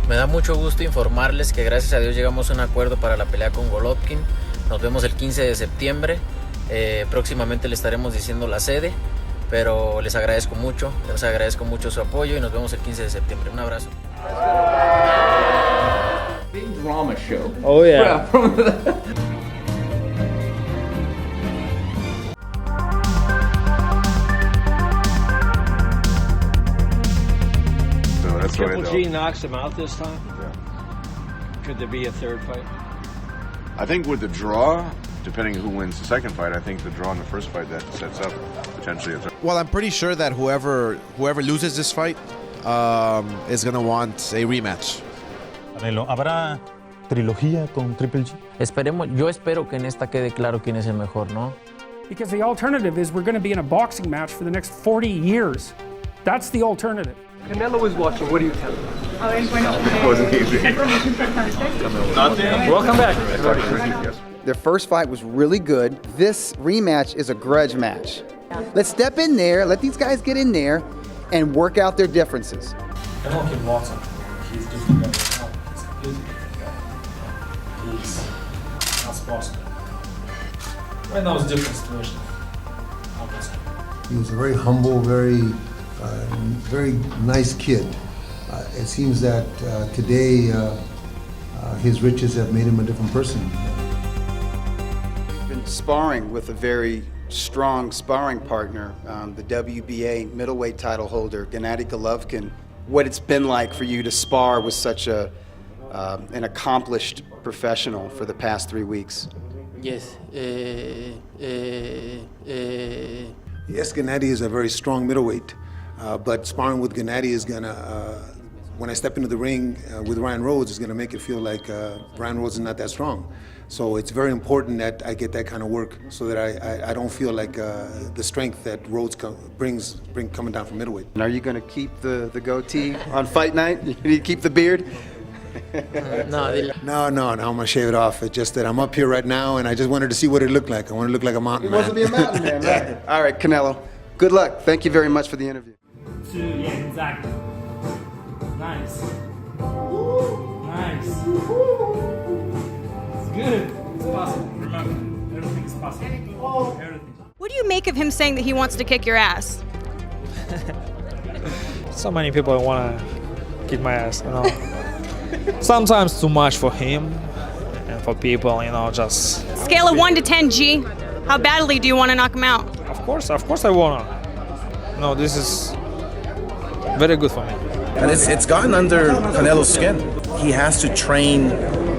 Me da mucho gusto informarles que gracias a Dios llegamos a un acuerdo para la pelea con Golovkin. Nos vemos el 15 de septiembre. Próximamente le estaremos diciendo la sede, pero les agradezco mucho su apoyo y nos vemos el 15 de septiembre. Un abrazo. Big drama show. Oh yeah. Triple G knocks him out this time? Yeah. Could there be a third fight? I think with the draw, depending who wins the second fight, I think the draw in the first fight that sets up the potentially. Well, I'm pretty sure that whoever loses this fight is going to want a rematch. Canelo, ¿habrá trilogía con Triple G? Yo espero que en esta quede claro quién es el mejor, ¿no? Because the alternative is we're going to be in a boxing match for the next 40 years. That's the alternative. Canelo is watching. What do you tell him? It wasn't easy. Welcome back. Their first fight was really good. This rematch is a grudge match. Let's step in there, let these guys get in there, and work out their differences. Canelo can walk something. He's different guy. He's a good guy. He's not supposed to. Right now it's a different situation. He was a very humble, very nice kid. It seems that today his riches have made him a different person. We've been sparring with a very strong sparring partner, the WBA middleweight title holder, Gennady Golovkin. What it's been like for you to spar with such an accomplished professional for the past 3 weeks? Yes. Yes, Gennady is a very strong middleweight, but sparring with Gennady is gonna, when I step into the ring with Ryan Rhodes, is gonna make it feel like Ryan Rhodes is not that strong. So it's very important that I get that kind of work so that I don't feel like the strength that Rhodes brings coming down from middleweight. And are you gonna keep the goatee on fight night? You need to keep the beard? No, I'm gonna shave it off. It's just that I'm up here right now and I just wanted to see what it looked like. I want to look like a mountain man. He wants to be a mountain man, right? All right, Canelo. Good luck. Thank you very much for the interview. Yeah, exactly. Nice. Nice. It's good. It's possible. Remember, everything is possible. Everything. What do you make of him saying that he wants to kick your ass? So many people want to kick my ass, you know. Sometimes too much for him and for people, you know, just... Scale of 1 to 10, G. How badly do you want to knock him out? Of course I wanna. No, this is very good for me. And it's gotten under Canelo's skin. He has to train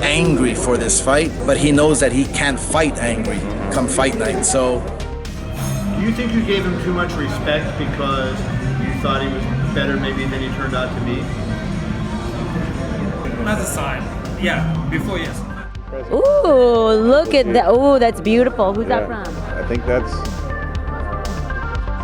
angry for this fight, but he knows that he can't fight angry come fight night, so... Do you think you gave him too much respect because you thought he was better maybe than he turned out to be? As a sign. Yeah, before, yes. Ooh, look at that. Ooh, that's beautiful. Who's that from? I think that's...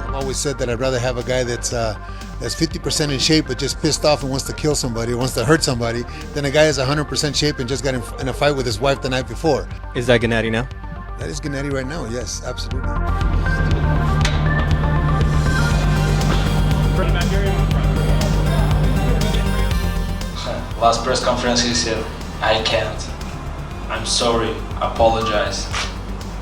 I've always said that I'd rather have a guy that's 50% in shape but just pissed off and wants to kill somebody or wants to hurt somebody than a guy that's 100% shape and just got in a fight with his wife the night before. Is that Gennady now? That is Gennady right now, yes, absolutely. Last press conference he said, I can't. I'm sorry, I apologize.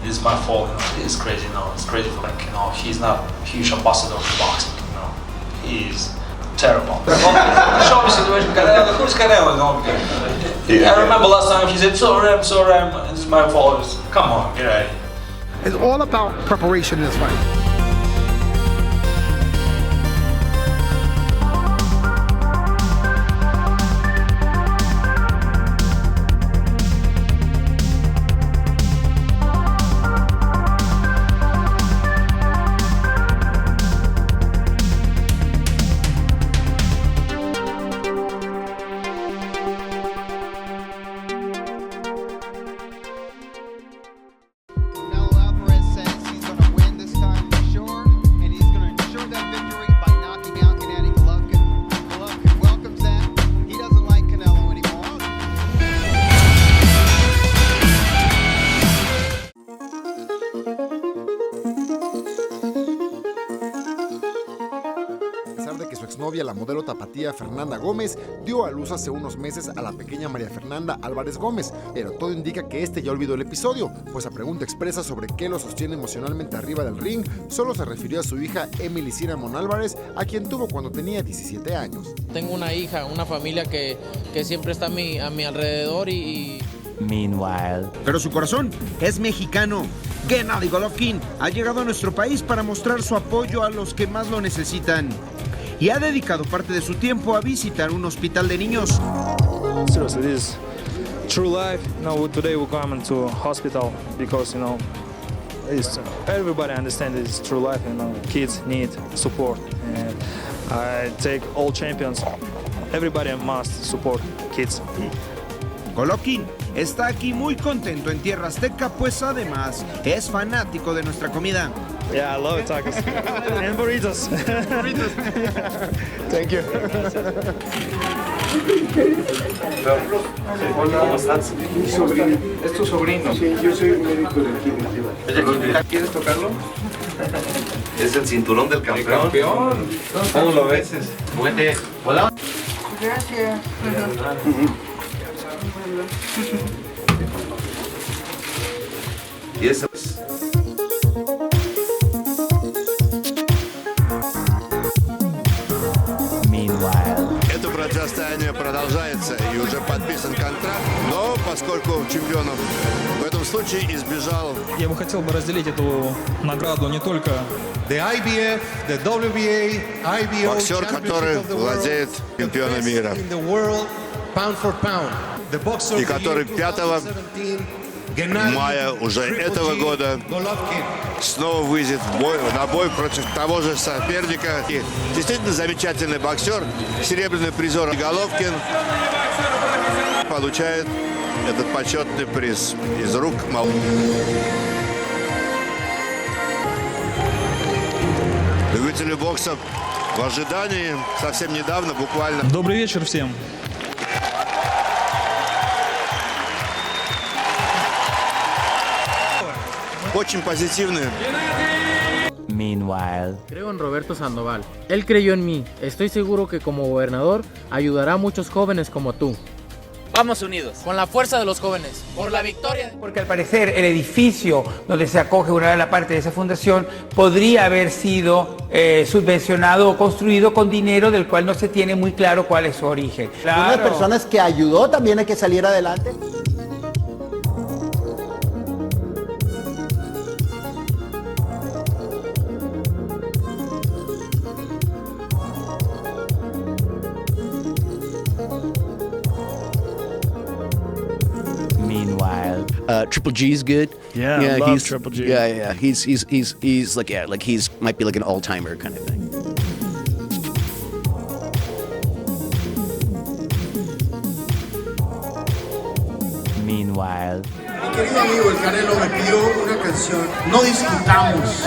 It's my fault, you know, it's crazy, you know, it's crazy for like, you know, he's not a huge ambassador of boxing, you know. He's terrible. Show me situation, Canelo, who's Canelo, you know, I remember last time he said, sorry, it's my fault. Come on, get out of here. It's all about preparation in this fight. La modelo tapatía Fernanda Gómez dio a luz hace unos meses a la pequeña María Fernanda Álvarez Gómez, pero todo indica que este ya olvidó el episodio, pues a pregunta expresa sobre qué lo sostiene emocionalmente arriba del ring, solo se refirió a su hija Emily Cinnamon Álvarez, a quien tuvo cuando tenía 17 años. Tengo una hija, una familia que siempre está a mi alrededor y... Meanwhile. Pero su corazón es mexicano. Gennady Golovkin ha llegado a nuestro país para mostrar su apoyo a los que más lo necesitan. Y ha dedicado parte de su tiempo a visitar un hospital de niños. Seriously, this is true life. You know, today we come into a hospital because, you know, everybody understands it's true life. Kids need support, and I take all champions. Everybody must support kids. Golovkin está aquí muy contento en Tierra Azteca, pues además es fanático de nuestra comida. Yeah, I love tacos and burritos. Thank you. ¿Cómo estás? Mi sobrino. ¿Es tu sobrino? Sí, yo soy el médico de aquí de ¿Quieres tocarlo? Es el cinturón del campeón. El campeón. ¿Cómo lo ves? Muete. Hola. Gracias. Y eso es. Это противостояние продолжается и уже подписан контракт, но поскольку чемпионов в этом случае избежал... Я бы хотел разделить эту награду не только... Боксер, который владеет чемпионом мира и который 5 мая уже этого года снова выйдет на бой против того же соперника. И действительно замечательный боксер, серебряный призер Головкин получает этот почетный приз из рук любители бокса в ожидании совсем недавно, буквально. Добрый вечер всем. Очень позитивные. Meanwhile. Creo en Roberto Sandoval. Él creyó en mí. Estoy seguro que como gobernador ayudará a muchos jóvenes como tú. Vamos unidos, con la fuerza de los jóvenes, por la victoria. Porque al parecer el edificio donde se acoge una de la parte de esa fundación podría haber sido subvencionado o construido con dinero del cual no se tiene muy claro cuál es su origen. Una de las personas que ayudó también a que saliera adelante. Triple G's good. Yeah, I love he's Triple G. Yeah. He's like he's might be like an all-timer kind of thing. Meanwhile. Mi querido amigo el Canelo me pidió una canción. No discutamos.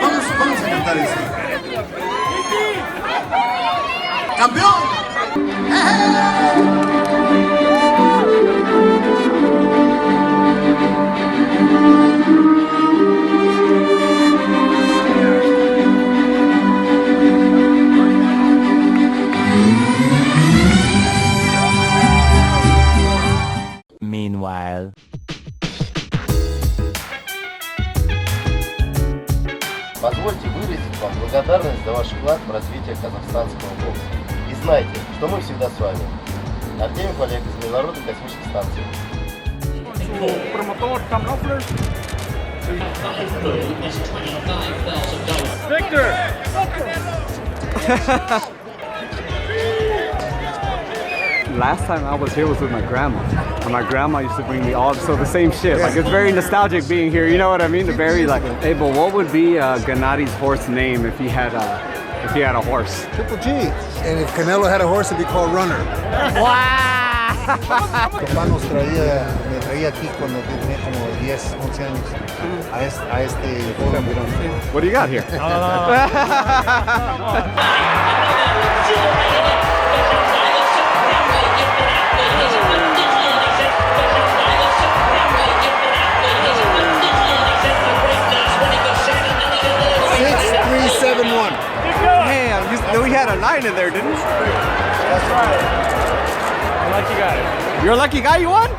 Vamos a cantar esa. ¡Campeón! Meanwhile. Позвольте выразить вам благодарность за ваш вклад в развитие казахстанского бокса. И знайте, что мы всегда с вами. Артемий Олег из Международной космической станции. Promotor Canelo. Victor! Last time I was here was with my grandma. And my grandma used to bring me all so the same shit. Like it's very nostalgic being here, you know what I mean? The very like, hey, but what would be Gennadi's horse name if he had a horse? Triple G. And if Canelo had a horse, it'd be called Runner. Wow! Papá me traía aquí cuando tenía como 10, 11 años a este What do you got here? Damn, we had a 9 in there, didn't we? That's right. I'm a lucky guy. You're a lucky guy, you won?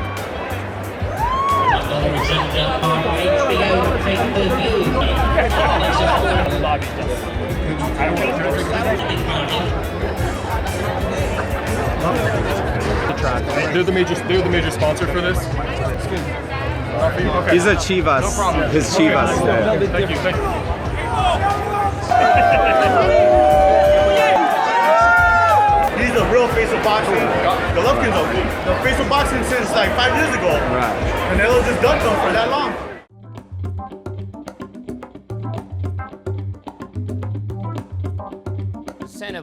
They're the major sponsor for this. Okay. He's a Chivas. No problem. His Chivas. Okay. Thank you. He's the real face of boxing. Golovkin's the face of boxing since like 5 years ago. Right. Canelo just dunked him for that long.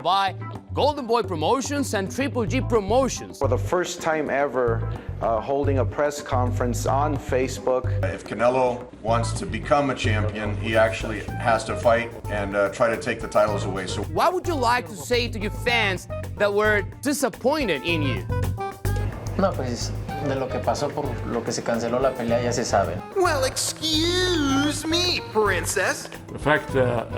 by Golden Boy Promotions and Triple G Promotions. For the first time ever, holding a press conference on Facebook. If Canelo wants to become a champion, he actually has to fight and try to take the titles away. So, what would you like to say to your fans that were disappointed in you? No, pues de lo que pasó por lo que se canceló la pelea ya se sabe. Well, excuse me, princess. The fact that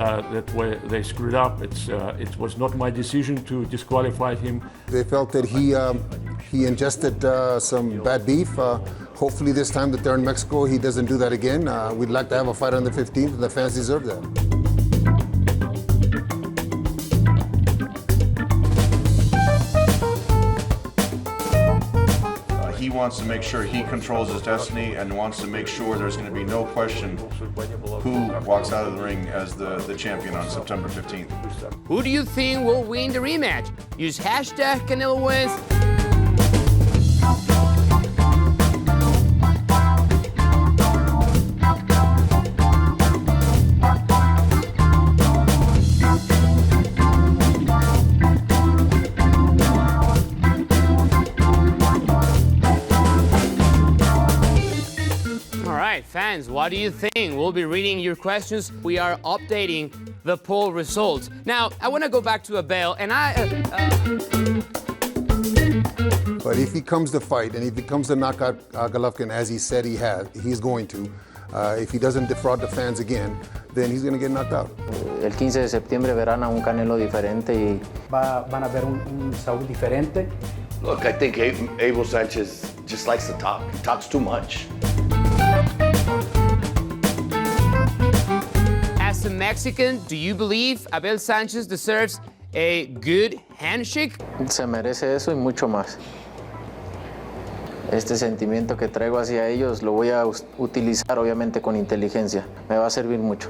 they screwed up, it was not my decision to disqualify him. They felt that he ingested some bad beef. Hopefully this time that they're in Mexico, he doesn't do that again. We'd like to have a fight on the 15th, and the fans deserve that. he wants to make sure he controls his destiny and wants to make sure there's going to be no question who walks out of the ring as the champion on September 15th. Who do you think will win the rematch? Use hashtag Canelo wins. Fans, what do you think? We'll be reading your questions. We are updating the poll results. Now, I want to go back to Abel, and But if he comes to fight, and if he comes to knock out Golovkin, as he said he's going to, if he doesn't defraud the fans again, then he's going to get knocked out. El 15 de septiembre verán a un Canelo diferente y van a ver un Saúl diferente. Look, I think Abel Sanchez just likes to talk. He talks too much. As a Mexican, do you believe Abel Sanchez deserves a good handshake? Se merece eso y mucho más. Este sentimiento que traigo hacia ellos lo voy a utilizar obviamente con inteligencia. Me va a servir mucho.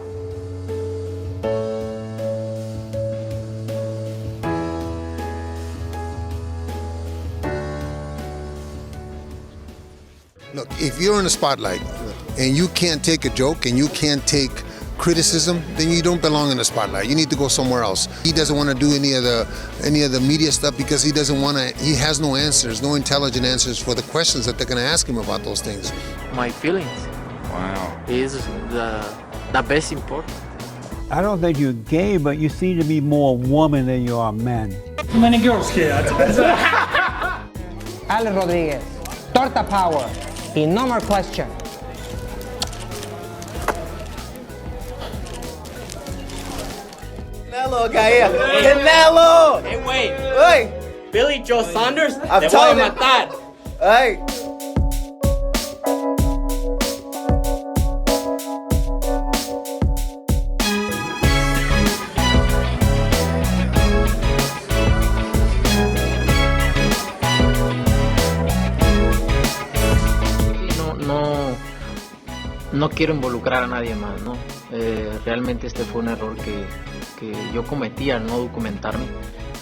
Look, if you're in a spotlight and you can't take a joke and you can't take criticism, then you don't belong in the spotlight. You need to go somewhere else. He doesn't want to do any of the media stuff because he doesn't want to. He has no answers, no intelligent answers for the questions that they're going to ask him about those things. My feelings. Wow. Is the best important. I don't think you're gay, but you seem to be more woman than you are man. Too many girls here. Ale Rodriguez, torta power, y no more question. Canelo, Gael. Canelo! Hey, wait. Hey! Billy Joe Saunders? I'm Te voy a telling you. matar. Hey! No quiero involucrar a nadie más, ¿no? Realmente este fue un error que yo cometí al no documentarme,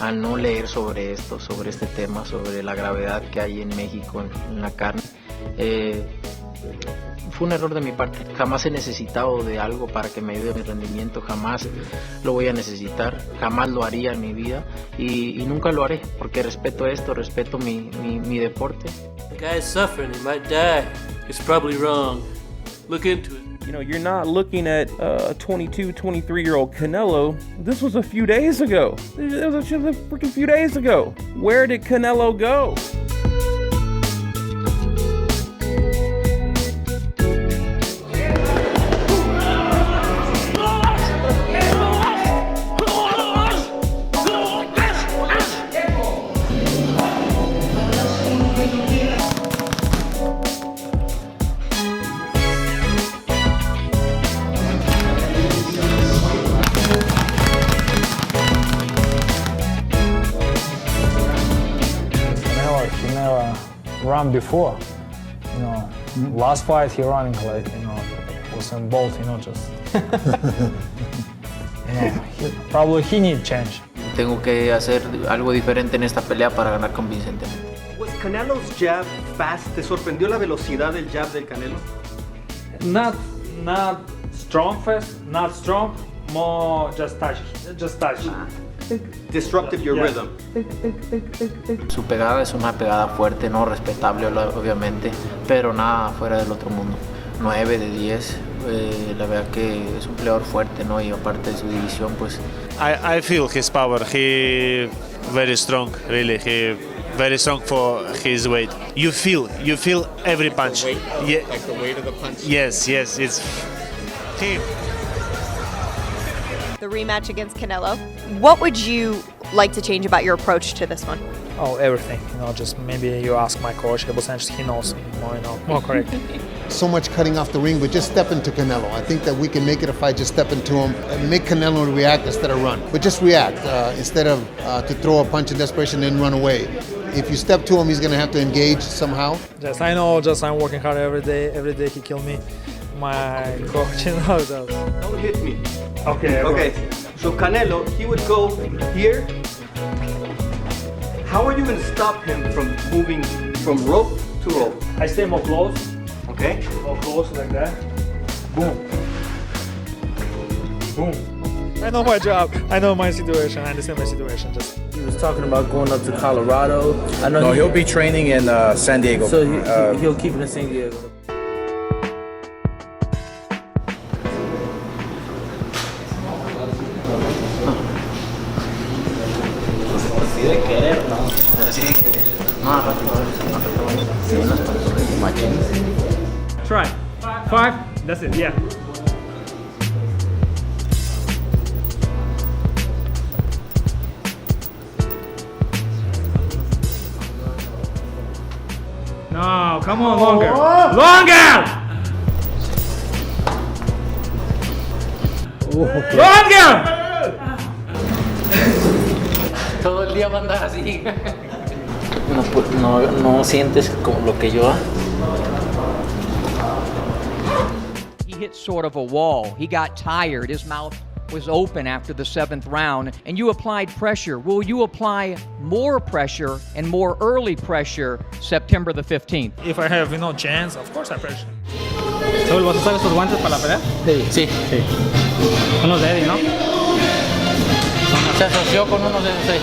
al no leer sobre esto, sobre este tema, sobre la gravedad que hay en México en la carne. Fue un error de mi parte. Jamás he necesitado de algo para que me ayude a mi rendimiento, jamás lo voy a necesitar, jamás lo haría en mi vida y nunca lo haré porque respeto esto, respeto mi deporte. The guy is suffering, he might die. It's probably wrong. Look into it. You know, you're not looking at a 22, 23-year-old Canelo. This was a few days ago. It was a freaking few days ago. Where did Canelo go? Run before, you know, last fight he running like, you know, Usain Bolt, you know, just, you know, probably he need change. Tengo que hacer algo diferente en esta pelea para ganar convincentemente. Was Canelo's jab fast? ¿Te sorprendió la velocidad del jab del Canelo? Not strong fast, not strong, more just touch. disrupted your rhythm. Su pegada es una pegada fuerte, no respetable obviamente, pero nada fuera del otro mundo. 9 de 10, la verdad que es un peleador fuerte, ¿no? Y aparte de su división, pues... I feel his power. He very strong, really. He very strong for his weight. You feel every punch. Like the weight of the punch. Yes, it's he. The rematch against Canelo. What would you like to change about your approach to this one? Oh, everything. Just maybe you ask my coach, Abel Sanchez, he knows more correct. So much cutting off the ring, but just step into Canelo. I think that we can make it a fight, just step into him and make Canelo react instead of run. But just react instead of to throw a punch in desperation and run away. If you step to him, he's going to have to engage somehow. Yes, I know, I'm working hard every day. Every day he kills me. My coach, Don't hit me. Okay. So Canelo, he would go here. How are you going to stop him from moving from rope to rope? I stay more close. Okay. More close like that. Boom. Boom. I know my job. I know my situation. I understand my situation. He was talking about going up to Colorado. I know he'll be training in San Diego. So he'll keep it in San Diego. Try. 5. That's it. Yeah. No, come on, longer. Longer! Longer! Todo el día mandas así. No sientes como lo que yo. He hit sort of a wall. He got tired. His mouth was open after the 7th round, and you applied pressure. Will you apply more pressure and more early pressure September the 15th? If I have chance, of course I pressure. Saúl, ¿vas a usar estos guantes para la pelea? Sí. Unos de Eddie, ¿no? Se asoció con unos de esos.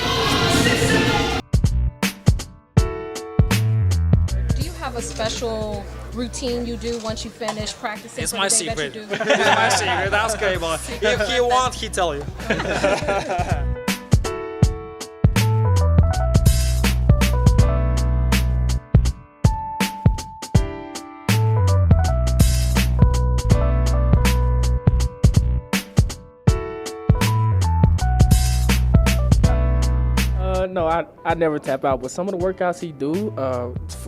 Do you have a special routine you do once you finish practicing? It's for my the day secret. That you do? It's my secret. Ask Abel. If he wants, he tell you. No, I never tap out, but some of the workouts he do,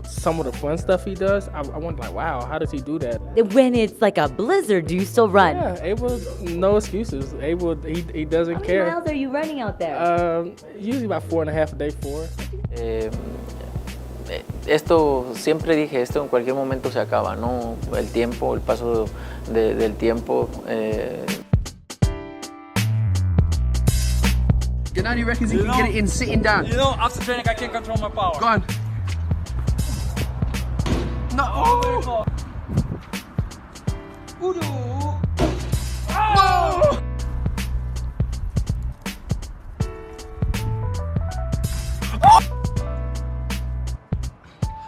some of the fun stuff he does, I wonder like, wow, how does he do that? When it's like a blizzard, do you still run? Yeah, Abel, no excuses. Abel, he doesn't care. How many miles are you running out there? Usually about 4.5 a day, 4. Esto, siempre dije, esto en cualquier momento se acaba, ¿no? El tiempo, el paso del tiempo. Gennady reckons he can get it in sitting down. After training, I can't control my power. Go on. No. Oh. Oh.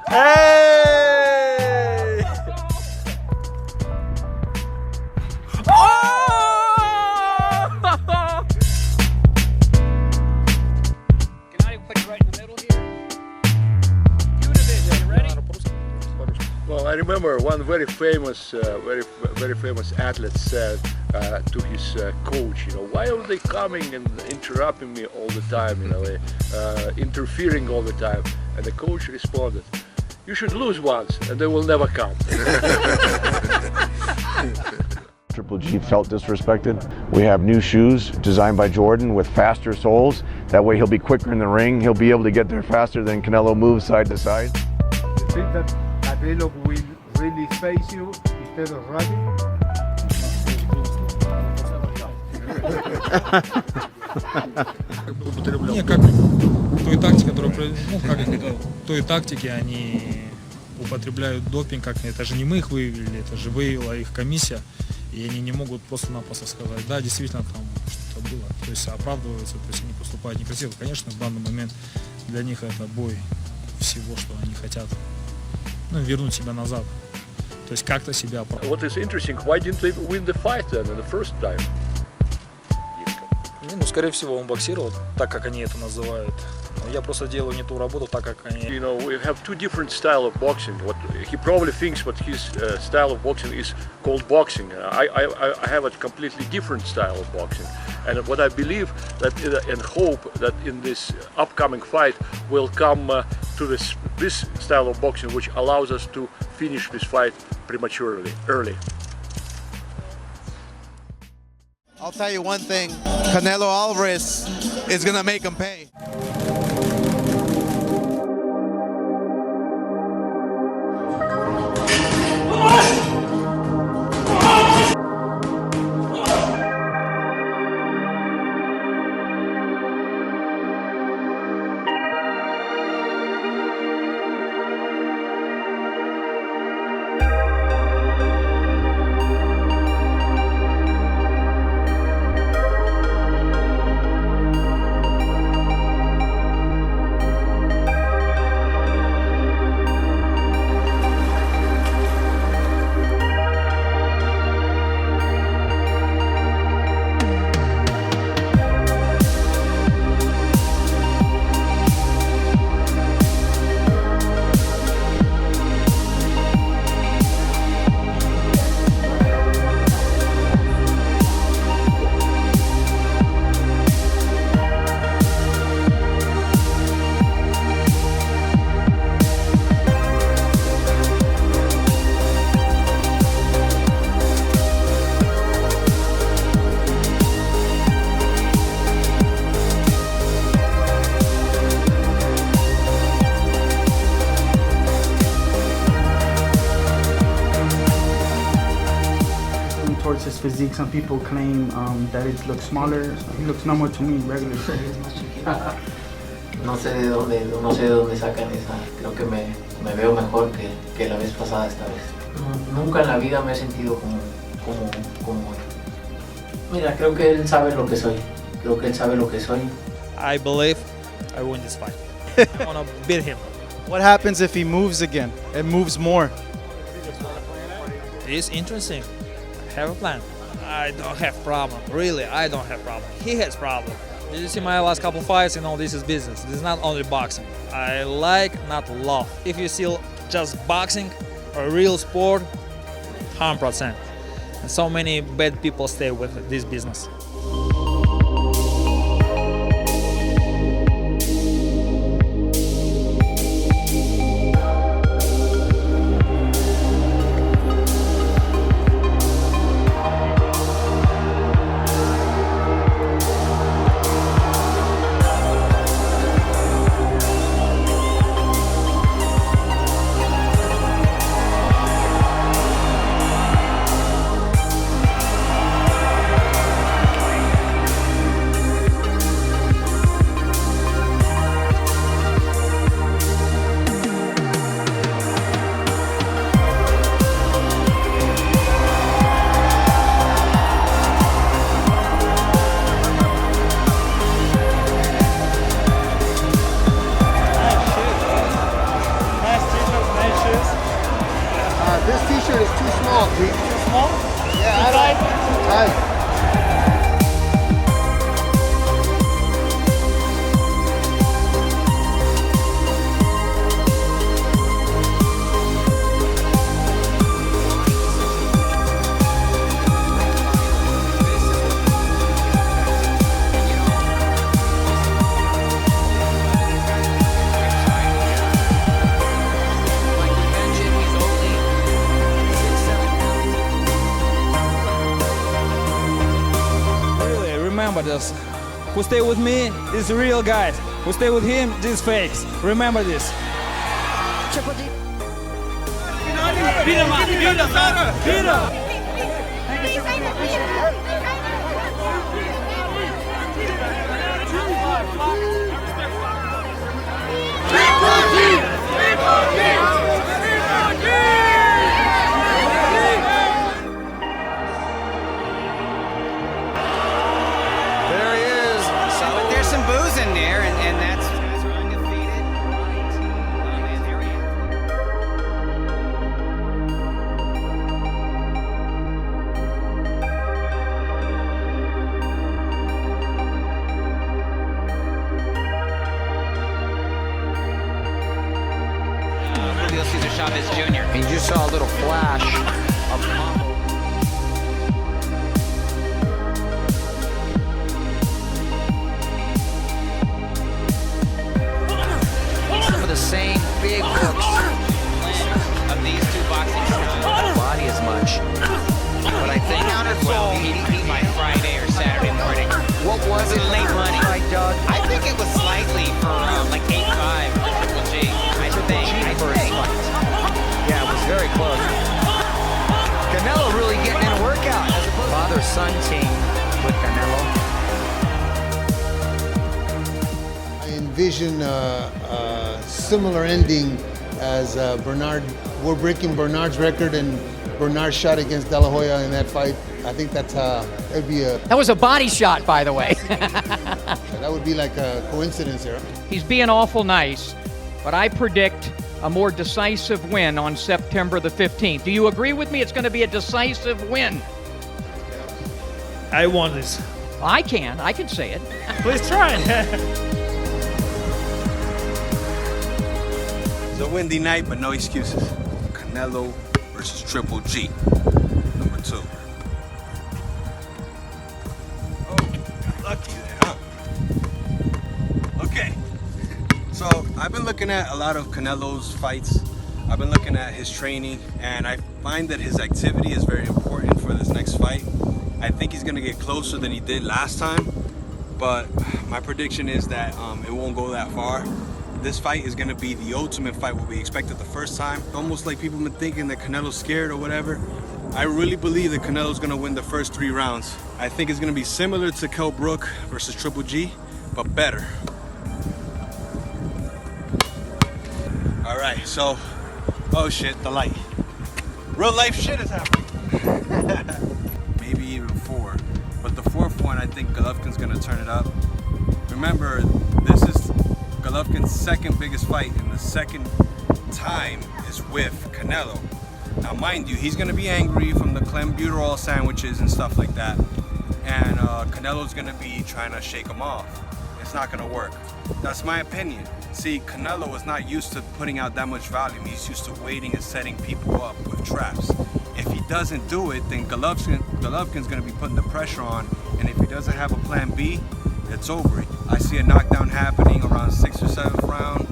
Hey! Well, I remember one very famous athlete said to his coach, why are they coming and interrupting me all the time, interfering all the time? And the coach responded, you should lose once and they will never come. Triple G felt disrespected. We have new shoes designed by Jordan with faster soles. That way he'll be quicker in the ring. He'll be able to get there faster than Canelo moves side to side. You think that Canelo will really face you instead of running? Не, как той тактики, которую, той тактики они употребляют допинг, как это же не мы их выявили, это же выявила их комиссия, и они не могут просто-напросто сказать, да, действительно там что было. То есть оправдываются, то есть они поступают некрасиво. Конечно, в данный момент для них это бой всего, что они хотят. Ну, вернуть себя назад. То есть как-то себя оправдать. What is interesting, why didn't they win the fight then in the first time? Ну, скорее всего, он боксировал так, как они это называют. Я просто делаю не ту работу, так как они... You know, we have two different style of boxing. What he probably thinks what his style of boxing is called boxing. I have a completely different style of boxing. And what I believe that and hope that in this upcoming fight will come to this style of boxing, which allows us to finish this fight prematurely, early. I'll tell you one thing, Canelo Alvarez is gonna make him pay. Towards his physique, some people claim that it looks smaller. He looks normal to me, regular. No sé de dónde sacan esa. Creo que me veo mejor que la vez pasada esta vez. Nunca en la vida me he sentido como. Mira, creo que él sabe lo que soy. I believe I win this fight. I want to beat him. What happens if he moves again? It moves more. It's interesting. I have a plan. I don't have problem. Really, I don't have problem. He has problem. Did you see my last couple fights? You know, this is business. This is not only boxing. I like, not love. If you see just boxing, a real sport, 100%. And so many bad people stay with this business. This t-shirt is too small, Pete. Too small? Yeah, too tight. Remember this. Who stay with me is real guys. Who stay with him is fakes. Remember this. Triple G. Beat him up! Beat him up! Beat him up! Julio Cesar Chavez Jr. And you just saw a little flash of combo. Some of the same big hooks of these two boxing styles. Body as much. But I think well, he by Friday or Saturday morning. What was it late running? Doug? I think it was slightly for like 8-5 for Triple G. I think. Yeah, it was very close. Canelo really getting in a workout as opposed to father-son team with Canelo. I envision a similar ending as Bernard. We're breaking Bernard's record and Bernard's shot against De La Hoya in that fight. I think that's it'd be a. That was a body shot, by the way. That would be like a coincidence here. He's being awful nice, but I predict a more decisive win on September the 15th. Do you agree with me? It's going to be a decisive win. I want this. I can say it. Please try. It's a windy night, but no excuses. Canelo versus Triple G, number 2. Oh, got lucky there, huh? Okay, so I've been looking at a lot of Canelo's fights. I've been looking at his training, and I find that his activity is very important for this next fight. I think he's gonna get closer than he did last time, but my prediction is that it won't go that far. This fight is going to be the ultimate fight what we expected the first time. Almost like people have been thinking that Canelo's scared or whatever. I really believe that Canelo's going to win the first 3 rounds. I think it's going to be similar to Kell Brook versus Triple G, but better. All right, so, oh shit, the light. Real life shit is happening. Maybe even 4. But the 4th one, I think Golovkin's going to turn it up. Remember, this is Golovkin's second biggest fight, and the second time is with Canelo. Now, mind you, he's going to be angry from the clenbuterol sandwiches and stuff like that, and Canelo's going to be trying to shake him off. It's not going to work. That's my opinion. See, Canelo is not used to putting out that much volume. He's used to waiting and setting people up with traps. If he doesn't do it, then Golovkin's going to be putting the pressure on, and if he doesn't have a plan B, it's over. I see a knockdown happening around 6th or 7th round,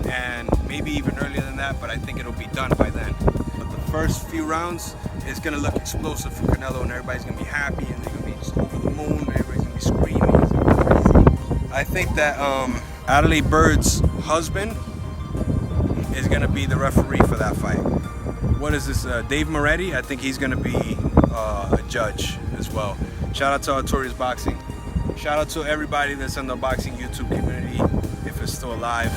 and maybe even earlier than that, but I think it'll be done by then. But the first few rounds is going to look explosive for Canelo, and everybody's going to be happy, and they're going to be just over the moon, everybody's going to be screaming, it's going to be crazy. I think that Adelaide Bird's husband is going to be the referee for that fight. What is this, Dave Moretti? I think he's going to be a judge as well. Shout out to Artorias Boxing. Shout out to everybody that's in the boxing YouTube community, if it's still alive.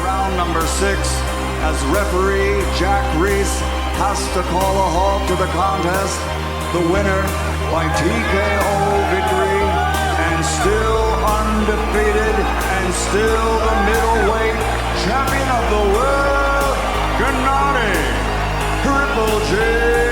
Round number 6, as referee Jack Reese has to call a halt to the contest. The winner by TKO victory, and still undefeated, and still the middleweight champion of the world, Gennady Triple G.